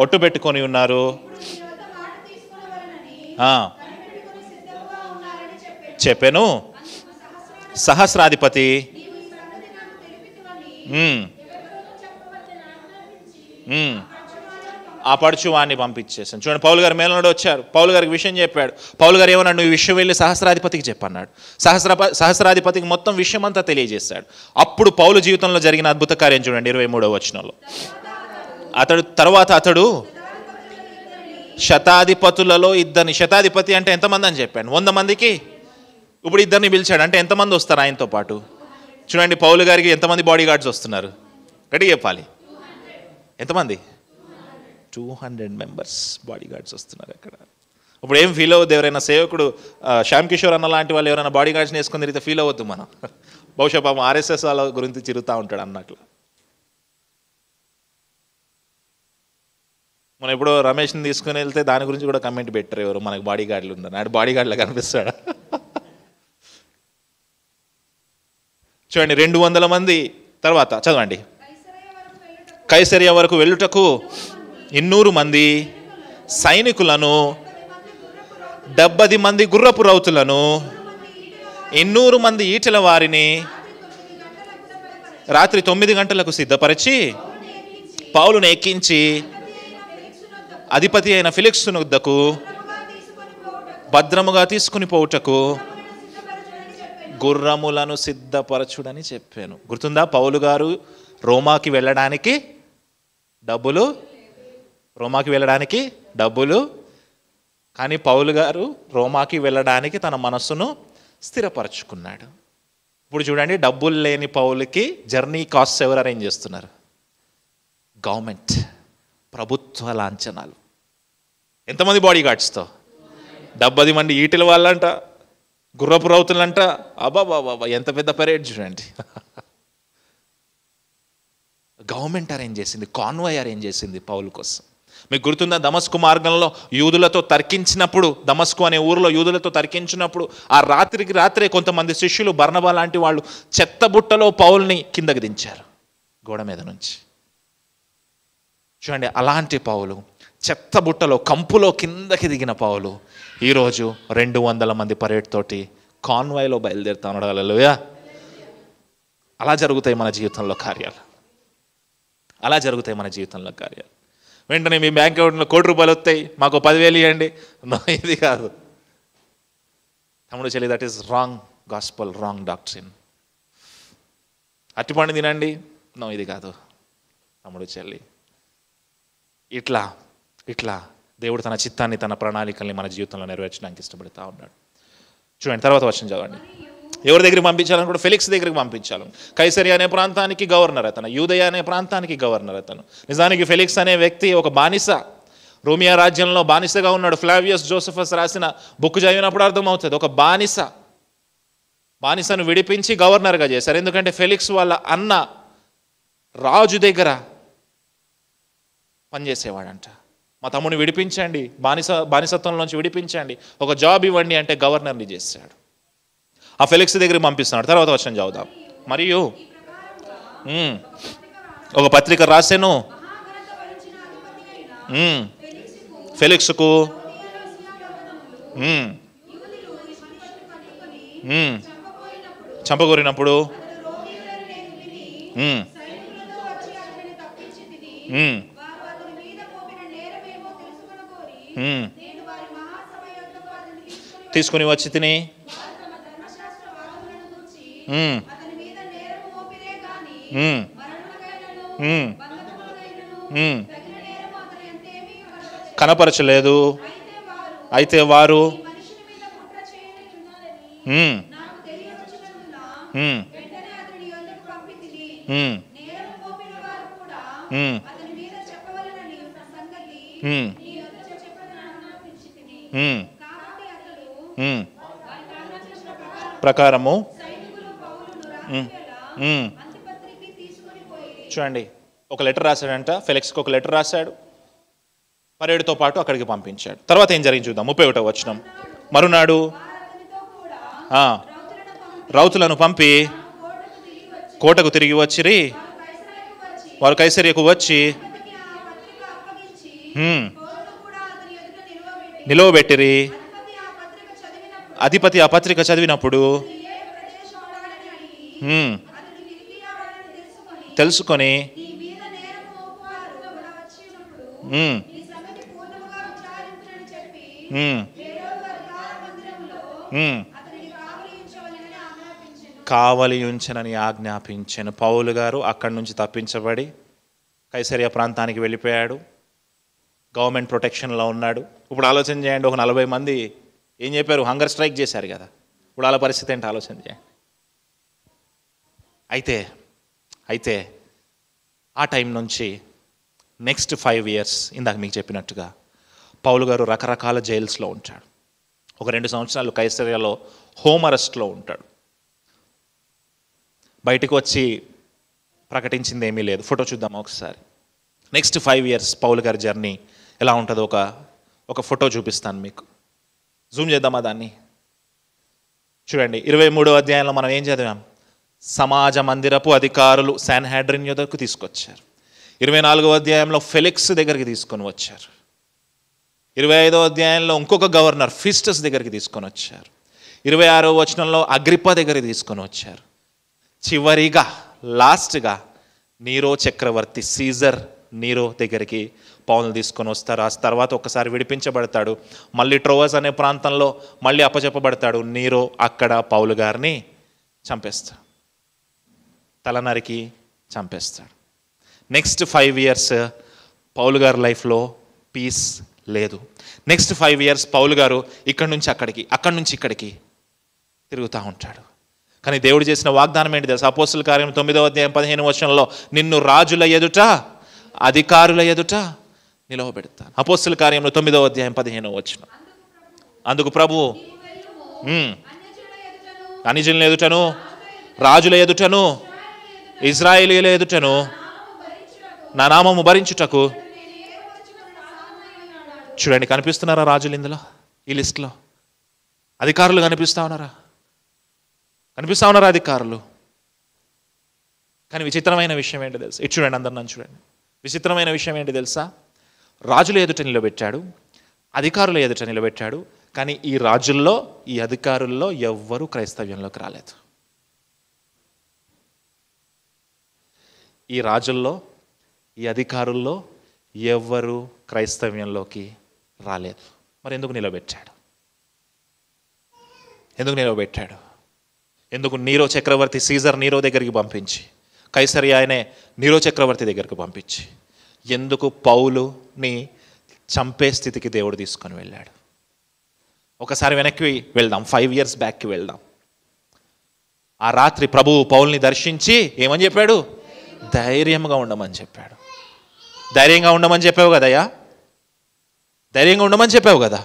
ఒట్టు పెట్టుకొని ఉన్నారు. చెప్పాను. సహస్రాధిపతి ఆ పడుచు వాడిని పంపించేసాను. చూడండి, పౌలు గారు మేనల్లుడు వచ్చారు, పౌలు గారికి విషయం చెప్పాడు. పౌలు గారు ఏమన్నాడు, నువ్వు ఈ విషయం వెళ్ళి సహస్రాధిపతికి చెప్పన్నాడు. సహస్రాధిపతికి మొత్తం విషయం అంతా తెలియజేశాడు. అప్పుడు పౌలు జీవితంలో జరిగిన అద్భుత కార్యం చూడండి 23వ వచనంలో. అతడు శతాధిపతులలో ఇద్దరిని, శతాధిపతి అంటే ఎంతమంది అని చెప్పాను, 100 మందికి. ఇప్పుడు ఇద్దరిని పిలిచాడు అంటే ఎంతమంది వస్తారు ఆయనతో పాటు? చూడండి, పౌలు గారికి ఎంతమంది బాడీ గార్డ్స్ వస్తున్నారు? గట్టిగా చెప్పాలి. ఎంతమంది? 200 మెంబర్స్ బాడీ గార్డ్స్ వస్తున్నారు అక్కడ. ఇప్పుడు ఏం ఫీల్ అవ్వద్దు. ఎవరైనా సేవకుడు శ్యామ్ కిషోర్ అన్న లాంటి వాళ్ళు ఎవరైనా బాడీ గార్డ్స్ని వేసుకొని తిరిగితే ఫీల్ అవ్వద్దు మనం. బహుశా పాపం RSS వాళ్ళ గురించి తిరుగుతూ ఉంటాడు అన్నట్లు. మనం ఎప్పుడో రమేష్ని తీసుకుని వెళ్తే దాని గురించి కూడా కమెంట్ పెట్టారు ఎవరు, మనకు బాడీ గార్డులు ఉన్నారు, నాడు బాడీ గార్డులా కనిపిస్తాడా? చూడండి, 200 మంది. తర్వాత చదవండి. కైసరియా వరకు వెళ్ళుటకు 200 మంది సైనికులను, 70 మంది గుర్రపు రౌతులను, 200 మంది ఈటెల వారిని రాత్రి 9 గంటలకు సిద్ధపరిచి పౌలును ఎక్కించి అధిపతి అయిన ఫిలిక్సు వద్దకు భద్రముగా తీసుకుని పోవుటకు గుర్రములను సిద్ధపరచుడని చెప్పాను. గుర్తుందా? పౌలు గారు రోమాకి వెళ్ళడానికి డబ్బులు కానీ పౌలు గారు రోమాకి వెళ్ళడానికి తన మనస్సును స్థిరపరచుకున్నాడు. ఇప్పుడు చూడండి, డబ్బులు లేని పౌలుకి జర్నీ కాస్ట్ ఎవరు అరేంజ్ చేస్తున్నారు? గవర్నమెంట్, ప్రభుత్వ లాంఛనాలు. ఎంతమంది బాడీ గార్డ్స్తో? 70 మంది ఈటెల వాళ్ళంట, గుర్రపు రౌతులంట. అబ్బాబాబా, ఎంత పెద్ద పరేడ్ చూడండి. గవర్నమెంట్ అరేంజ్ చేసింది, కాన్వాయ్ అరేంజ్ చేసింది పౌలు కోసం. మీకు గుర్తుందా, దమస్కు మార్గంలో యూదులతో తర్కించినప్పుడు, దమస్కు అనే ఊరిలో యూదులతో తర్కించినప్పుడు ఆ రాత్రికి రాత్రే కొంతమంది శిష్యులు, బర్నబా లాంటి వాళ్ళు చెత్తబుట్టలో పౌల్ని కిందకి దించారు గోడ మీద నుంచి. చూడండి, అలాంటి పౌలు చెత్తబుట్టలో, కంపులో కిందకి దిగిన పౌలు ఈరోజు 200 మంది పరేడ్ తోటి కాన్వాయ్లో బయలుదేరుతా ఉన్నాడు. హల్లెలూయా. అలా జరుగుతాయి మన జీవితంలో కార్యాలు, అలా జరుగుతాయి మన జీవితంలో కార్యాలు. వెంటనే మీ బ్యాంక్ అకౌంట్లో ₹1,00,00,000 వస్తాయి, మాకు 10,000 ఇవ్వండి. ఇది కాదు తమ్ముడు చెల్లి, that is wrong gospel, wrong doctrine. అట్టిపండు తినండి, ఇది కాదు తమ్ముడు చెల్లి. ఇట్లా ఇట్లా దేవుడు తన చిత్తాన్ని, తన ప్రణాళికల్ని మన జీవితంలో నెరవేర్చడానికి ఇష్టపడుతూ ఉన్నాడు. చూడండి, తర్వాత వచనం చదవండి. ఎవరి దగ్గరికి పంపించాలని కూడా? ఫెలిక్స్ దగ్గరికి పంపించాలి. కైసరియా అనే ప్రాంతానికి గవర్నర్ అతను, యూదయ అనే ప్రాంతానికి గవర్నర్ అతను. నిజానికి ఫెలిక్స్ అనే వ్యక్తి ఒక బానిస, రోమియా రాజ్యంలో బానిసగా ఉన్నాడు. ఫ్లావియస్ జోసెఫస్ రాసిన బుక్ చదివినప్పుడు అర్థమవుతుంది. ఒక బానిసను విడిపించి గవర్నర్గా చేశారు. ఎందుకంటే ఫెలిక్స్ వాళ్ళ అన్న రాజు దగ్గర పనిచేసేవాడంట. మా తమ్ముడిని విడిపించండి, బానిసత్వంలోంచి విడిపించండి, ఒక జాబ్ ఇవ్వండి అంటే గవర్నర్ని చేశాడు. ఆ ఫెలిక్స్ దగ్గరికి పంపిస్తున్నాడు. తర్వాత వచనం చదువుదాం. మరియు ఒక పత్రిక రాసెను ఫెలిక్స్కు. చంపగోరినప్పుడు తీసుకుని వచ్చి తిని కనపరచలేదు. అయితే వారు ప్రకారము చూడండి, ఒక లెటర్ రాశాడంట. ఫెలిక్స్కి ఒక లెటర్ రాశాడు, పరేడుతో పాటు అక్కడికి పంపించాడు. తర్వాత ఏం జరిగింది చూద్దాం. 31వ వచనం. మరునాడు రౌతులను పంపి కోటకు తిరిగి వచ్చిరి. వారు కైసరియకు వచ్చి నిలువబెట్టిరి. అధిపతి ఆ పత్రిక చదివినప్పుడు తెలుసుకొని కావలి ఉంచనని ఆజ్ఞాపించాను. పౌలు గారు అక్కడి నుంచి తప్పించబడి కైసరియా ప్రాంతానికి వెళ్ళిపోయాడు. గవర్నమెంట్ ప్రొటెక్షన్లో ఉన్నాడు. ఇప్పుడు ఆలోచన చేయండి, ఒక 40 మంది ఏం చెప్పారు? హంగర్ స్ట్రైక్ చేశారు కదా. ఇప్పుడు వాళ్ళ పరిస్థితి ఏంటి ఆలోచన చేయండి. అయితే ఆ టైం నుంచి నెక్స్ట్ 5 years ఇందాక మీకు చెప్పినట్టుగా పౌలు గారు రకరకాల జైల్స్లో ఉంటాడు. ఒక 2 సంవత్సరాలు కైసరియాలో హోమ్ అరెస్ట్లో ఉంటాడు. బయటకు వచ్చి ప్రకటించింది ఏమీ లేదు. ఫోటో చూద్దామా ఒకసారి. నెక్స్ట్ 5 years పౌలు గారి జర్నీ ఎలా ఉంటుందో ఒక ఫోటో చూపిస్తాను మీకు. జూమ్ చేద్దామా దాన్ని? చూడండి, 23వ అధ్యాయంలో మనం ఏం చదివాం? సమాజ మందిరపు అధికారులు శాన్హెడ్రిన్ యొద్దకు తీసుకొచ్చారు. 24వ అధ్యాయంలో ఫెలిక్స్ దగ్గరికి తీసుకొని వచ్చారు. 25వ అధ్యాయంలో ఇంకొక గవర్నర్ ఫిస్టస్ దగ్గరికి తీసుకొని వచ్చారు. 26వ వచనంలో అగ్రిప్ప దగ్గరికి తీసుకొని వచ్చారు. చివరిగా లాస్ట్గా నీరో చక్రవర్తి, సీజర్ నీరో దగ్గరికి పౌలును తీసుకొని వస్తారు. ఆ తర్వాత ఒక్కసారి విడిపించబడతాడు. మళ్ళీ ట్రోవస్ అనే ప్రాంతంలో మళ్ళీ అప్పచెప్పబడతాడు. నీరో అక్కడ పౌలు గారిని చంపేస్తాడు, తలనరికి చంపేస్తాడు. నెక్స్ట్ 5 years పౌలు గారి లైఫ్లో పీస్ లేదు. నెక్స్ట్ 5 years పౌలు గారు ఇక్కడి నుంచి అక్కడికి, అక్కడి నుంచి ఇక్కడికి తిరుగుతూ ఉంటాడు. కానీ దేవుడు చేసిన వాగ్దానం ఏంటి తెలుసా? అపోస్తుల కార్యం 9వ అధ్యాయం 15వ వచనంలో, నిన్ను రాజుల ఎదుట అధికారుల ఎదుట నిలవబెడతాను. అపోస్తుల కార్యంలో 9వ అధ్యాయం 15వ వచనం. అందుకు ప్రభు అన్యజనుల ఎదుటను రాజుల ఎదుటను ఇశ్రాయేలీయుల ఎదుటను నా నామము భరించుటకు. చూడండి, కనిపిస్తున్నారా రాజులు ఇందులో? ఈ లిస్టులో అధికారులు కనిపిస్తా ఉన్నారా? కనిపిస్తా ఉన్నారా అధికారులు? కానీ విచిత్రమైన విషయం ఏంటి తెలుసా? ఇటు చూడండి, అందరు నన్ను చూడండి. విచిత్రమైన విషయం ఏంటి తెలుసా? రాజుల ఎదుట నిలబెట్టాడు, అధికారుల ఎదుట నిలబెట్టాడు. కానీ ఈ రాజుల్లో, ఈ అధికారుల్లో ఎవ్వరూ క్రైస్తవ్యంలోకి రాలేదు. ఈ రాజుల్లో, ఈ అధికారుల్లో ఎవ్వరూ క్రైస్తవ్యంలోకి రాలేదు. మరి ఎందుకు నిలబెట్టాడు? ఎందుకు నిలబెట్టాడు? ఎందుకు నీరో చక్రవర్తి, సీజర్ నీరో దగ్గరికి పంపించి, కైసరి ఆయనే నీరో చక్రవర్తి దగ్గరికి పంపించి, ఎందుకు పౌలుని చంపే స్థితికి దేవుడు తీసుకొని వెళ్ళాడు? ఒకసారి వెనక్కి వెళ్దాం, 5 years బ్యాక్కి వెళ్దాం. ఆ రాత్రి ప్రభువు పౌల్ని దర్శించి ఏమని చెప్పాడు? ధైర్యంగా ఉండమని చెప్పాడు. ధైర్యంగా ఉండమని చెప్పావు కదయ్యా, ధైర్యంగా ఉండమని చెప్పావు కదా.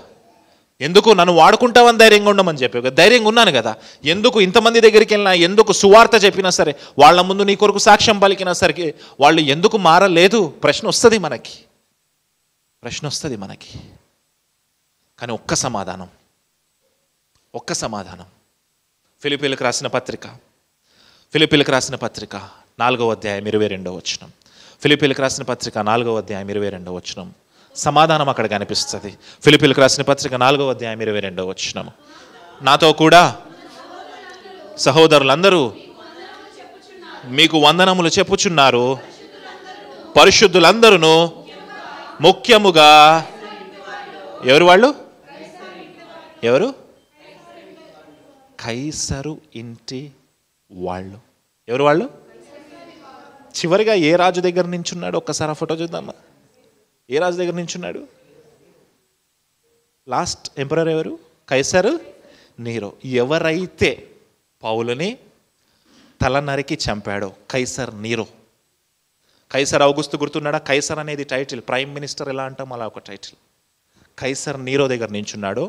ఎందుకు నన్ను వాడుకుంటావని ధైర్యంగా ఉండమని చెప్పావు కదా. ధైర్యంగా ఉన్నాను కదా. ఎందుకు ఇంతమంది దగ్గరికి వెళ్ళినా, ఎందుకు సువార్త చెప్పినా సరే, వాళ్ళ ముందు నీ కొరకు సాక్ష్యం పలికినా సరికి వాళ్ళు ఎందుకు మారలేదు? ప్రశ్న వస్తుంది మనకి, ప్రశ్న వస్తుంది మనకి. కానీ ఒక్క సమాధానం, ఒక్క సమాధానం. ఫిలిప్పీలకు రాసిన పత్రిక, ఫిలిప్పీలకు రాసిన పత్రిక 4వ అధ్యాయం 22వ వచనం. ఫిలిప్పీలకు రాసిన పత్రిక 4వ అధ్యాయం 22వ వచనం. సమాధానం అక్కడ కనిపిస్తుంది. ఫిలిప్పీలకు రాసిన పత్రిక 4వ అధ్యాయం 22వ వచనం. నాతో కూడా సహోదరులందరూ మీకు వందనములు చెప్పుచున్నారు, పరిశుద్ధులందరూ, ముఖ్యముగా ఎవరు వాళ్ళు? ఎవరు? కైసరు ఇంటి వాళ్ళు. ఎవరు వాళ్ళు? చివరిగా ఏ రాజు దగ్గర నించున్నాడు? ఒక్కసారి ఆ ఫోటో చూద్దామా. ఏ రాజు దగ్గర నించున్నాడు? లాస్ట్ ఎంపరర్ ఎవరు? కైసరు నీరో. ఎవరైతే పౌలుని తల నరికి చంపాడో కైసర్ నీరో. కైసర్ ఔగుస్తు గుర్తున్నాడా? కైసర్ అనేది టైటిల్, ప్రైమ్ మినిస్టర్ ఎలా అంటాం అలా ఒక టైటిల్. కైసర్ నీరో దగ్గర నించున్నాడో,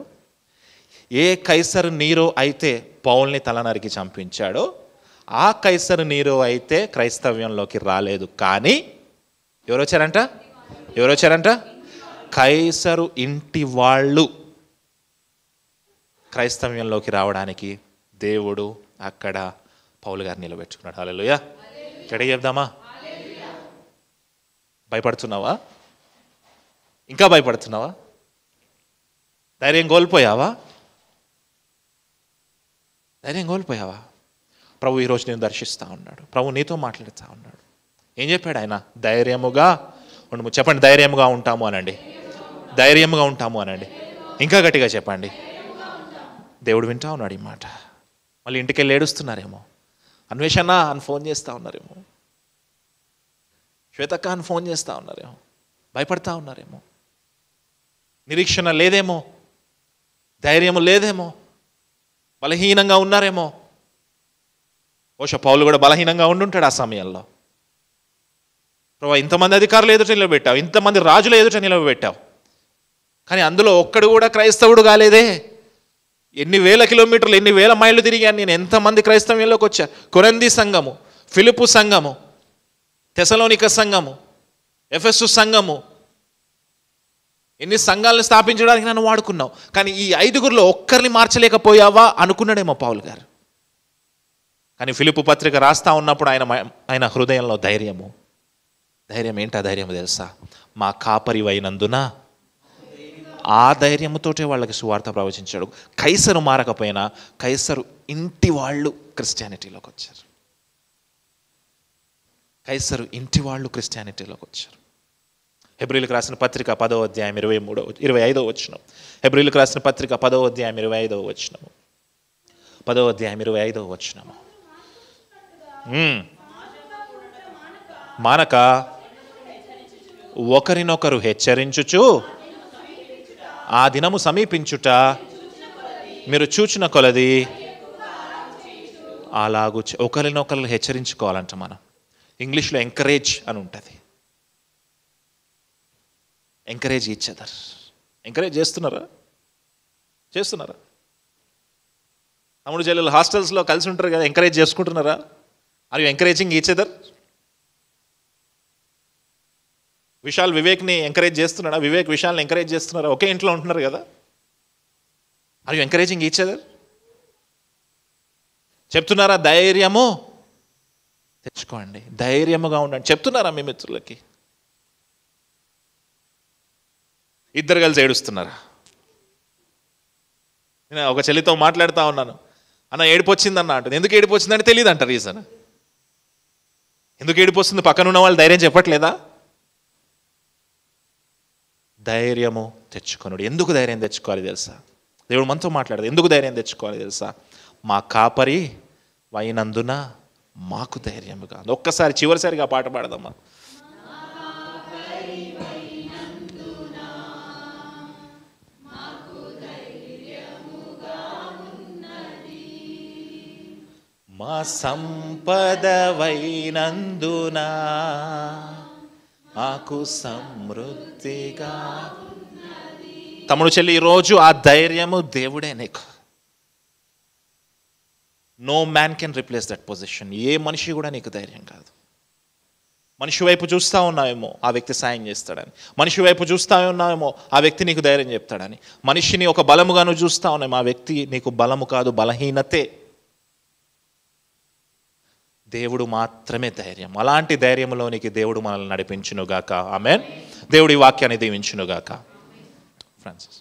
ఏ కైసర్ నీరో అయితే పౌల్ని తల నరికి చంపించాడో ఆ కైసర్ నీరో అయితే క్రైస్తవ్యంలోకి రాలేదు. కానీ ఎవరు వచ్చారంట? ఎవరు వచ్చారంట? కైసరు ఇంటి వాళ్ళు క్రైస్తవ్యంలోకి రావడానికి దేవుడు అక్కడ పౌలు గారిని నిలబెట్టుకున్నాడు. హల్లెలూయా. గట్టిగా చెప్దామా? భయపడుతున్నావా? ఇంకా భయపడుతున్నావా? ధైర్యం కోల్పోయావా? ధైర్యం కోల్పోయావా? ప్రభు ఈరోజు నేను దర్శిస్తూ ఉన్నాడు. ప్రభు నీతో మాట్లాడుతూ ఉన్నాడు. ఏం చెప్పాడు ఆయన? ధైర్యముగా ఉండము. చెప్పండి, ధైర్యముగా ఉంటాము అనండి. ధైర్యముగా ఉంటాము అనండి. ఇంకా గట్టిగా చెప్పండి. దేవుడు వింటా ఉన్నాడు ఈ మాట. మళ్ళీ ఇంటికి వెళ్ళి ఏడుస్తున్నారేమో, అన్వేషణ అని ఫోన్ చేస్తూ ఉన్నారేమో, శ్వేతక్క అని ఫోన్ చేస్తూ ఉన్నారేమో, భయపడతా ఉన్నారేమో, నిరీక్షణ లేదేమో, ధైర్యము లేదేమో, బలహీనంగా ఉన్నారేమో. బహుశా పౌలు కూడా బలహీనంగా ఉండుంటాడు ఆ సమయంలో. ప్రభు, ఇంతమంది అధికారులు ఎదుట నిలబెట్టావు, ఇంతమంది రాజుల ఎదుట నిలబెట్టావు, కానీ అందులో ఒక్కడు కూడా క్రైస్తవుడు కాలేదే. ఎన్ని వేల కిలోమీటర్లు, ఎన్ని వేల మైళ్ళు తిరిగాను నేను. ఎంతమంది క్రైస్తవ్యంలోకి వచ్చా? కొరింథీ సంఘము, ఫిలిప్పు సంఘము, తెసలోనిక సంఘము, ఎఫెసు సంఘము, ఎన్ని సంఘాలను స్థాపించడానికి నన్ను వాడుకున్నావు. కానీ ఈ 5గురిలో ఒక్కరిని మార్చలేకపోయావా అనుకున్నాడేమో పౌలు గారు. కానీ ఫిలిప్పు పత్రిక రాస్తా ఉన్నప్పుడు ఆయన హృదయంలో ధైర్యం ఏంటా ధైర్యం తెలుసా? మా కాపరివైనందున ఆ ధైర్యముతోటే వాళ్ళకి సువార్త ప్రవచించాడు. కైసరు మారకపోయినా కైసరు ఇంటి వాళ్ళు క్రిస్టియానిటీలోకి వచ్చారు. కైసరు ఇంటి వాళ్ళు క్రిస్టియానిటీలోకి వచ్చారు. హెబ్రీలకు రాసిన పత్రిక 10వ అధ్యాయం 25వ వచనం. హెబ్రీలకు రాసిన పత్రిక 10వ అధ్యాయం 25వ వచనం. 10వ అధ్యాయం 25వ వచనము. మానక ఒకరినొకరు హెచ్చరించుచు ఆ దినము సమీపించుట మీరు చూచిన కొలది అలాగూ ఒకరినొకరు హెచ్చరించుకోవాలంట. మనం ఇంగ్లీష్లో ఎంకరేజ్ అని ఉంటుంది. Encourage each other. ఎంకరేజ్ చేస్తున్నారా? తమ్ముడు చెల్లెలు హాస్టల్స్లో కలిసి ఉంటారు కదా, ఎంకరేజ్ చేసుకుంటున్నారా? Are you encouraging each other? Vishal వివేక్ని ఎంకరేజ్ చేస్తున్నాడా? వివేక్ విశాల్ని ఎంకరేజ్ చేస్తున్నారా? ఒకే ఇంట్లో ఉంటున్నారు కదా. Are you encouraging each other? చెప్తున్నారా ధైర్యము తెచ్చుకోండి, ధైర్యముగా ఉండండి చెప్తున్నారా మీ మిత్రులకి? ఇద్దరు కలిసి ఏడుస్తున్నారా? నేను ఒక చెల్లితో మాట్లాడుతూ ఉన్నాను, అన్న ఏడుపు వచ్చిందన్న అంటుంది. ఎందుకు ఏడుపు వచ్చిందంటే తెలియదు అంట రీజన్. ఎందుకు ఏడుపు వస్తుంది? పక్కన ఉన్న వాళ్ళు ధైర్యం చెప్పట్లేదా? ధైర్యము తెచ్చుకొనుడు. ఎందుకు ధైర్యం తెచ్చుకోవాలి తెలుసా? దేవుడు మనతో మాట్లాడదు. ఎందుకు ధైర్యం తెచ్చుకోవాలి తెలుసా? మా కాపరి వైనందున మాకు ధైర్యముగా. ఒక్కసారి చివరిసారిగా పాట పాడదమ్మా. మా సంపద వైనందున మాకు సమృద్ధిగా. తమ్ముడు చెల్లి, ఈరోజు ఆ ధైర్యము దేవుడే నీకు. No man can replace that position. ఏ మనిషి కూడా నీకు ధైర్యం కాదు. మనిషి వైపు చూస్తూ ఉన్నావేమో ఆ వ్యక్తి సాయం చేస్తాడని, మనిషి వైపు చూస్తూ ఉన్నావేమో ఆ వ్యక్తి నీకు ధైర్యం చెప్తాడని, మనిషిని ఒక బలముగాను చూస్తూ ఉన్నామో ఆ వ్యక్తి నీకు బలము కాదు, బలహీనతే. దేవుడు మాత్రమే ధైర్యం. అలాంటి ధైర్యంలోనికి దేవుడు మనల్ని నడిపించునుగాక. ఆమేన్. దేవుడి వాక్యాన్ని దీవించునుగాక. ఫ్రాన్సిస్.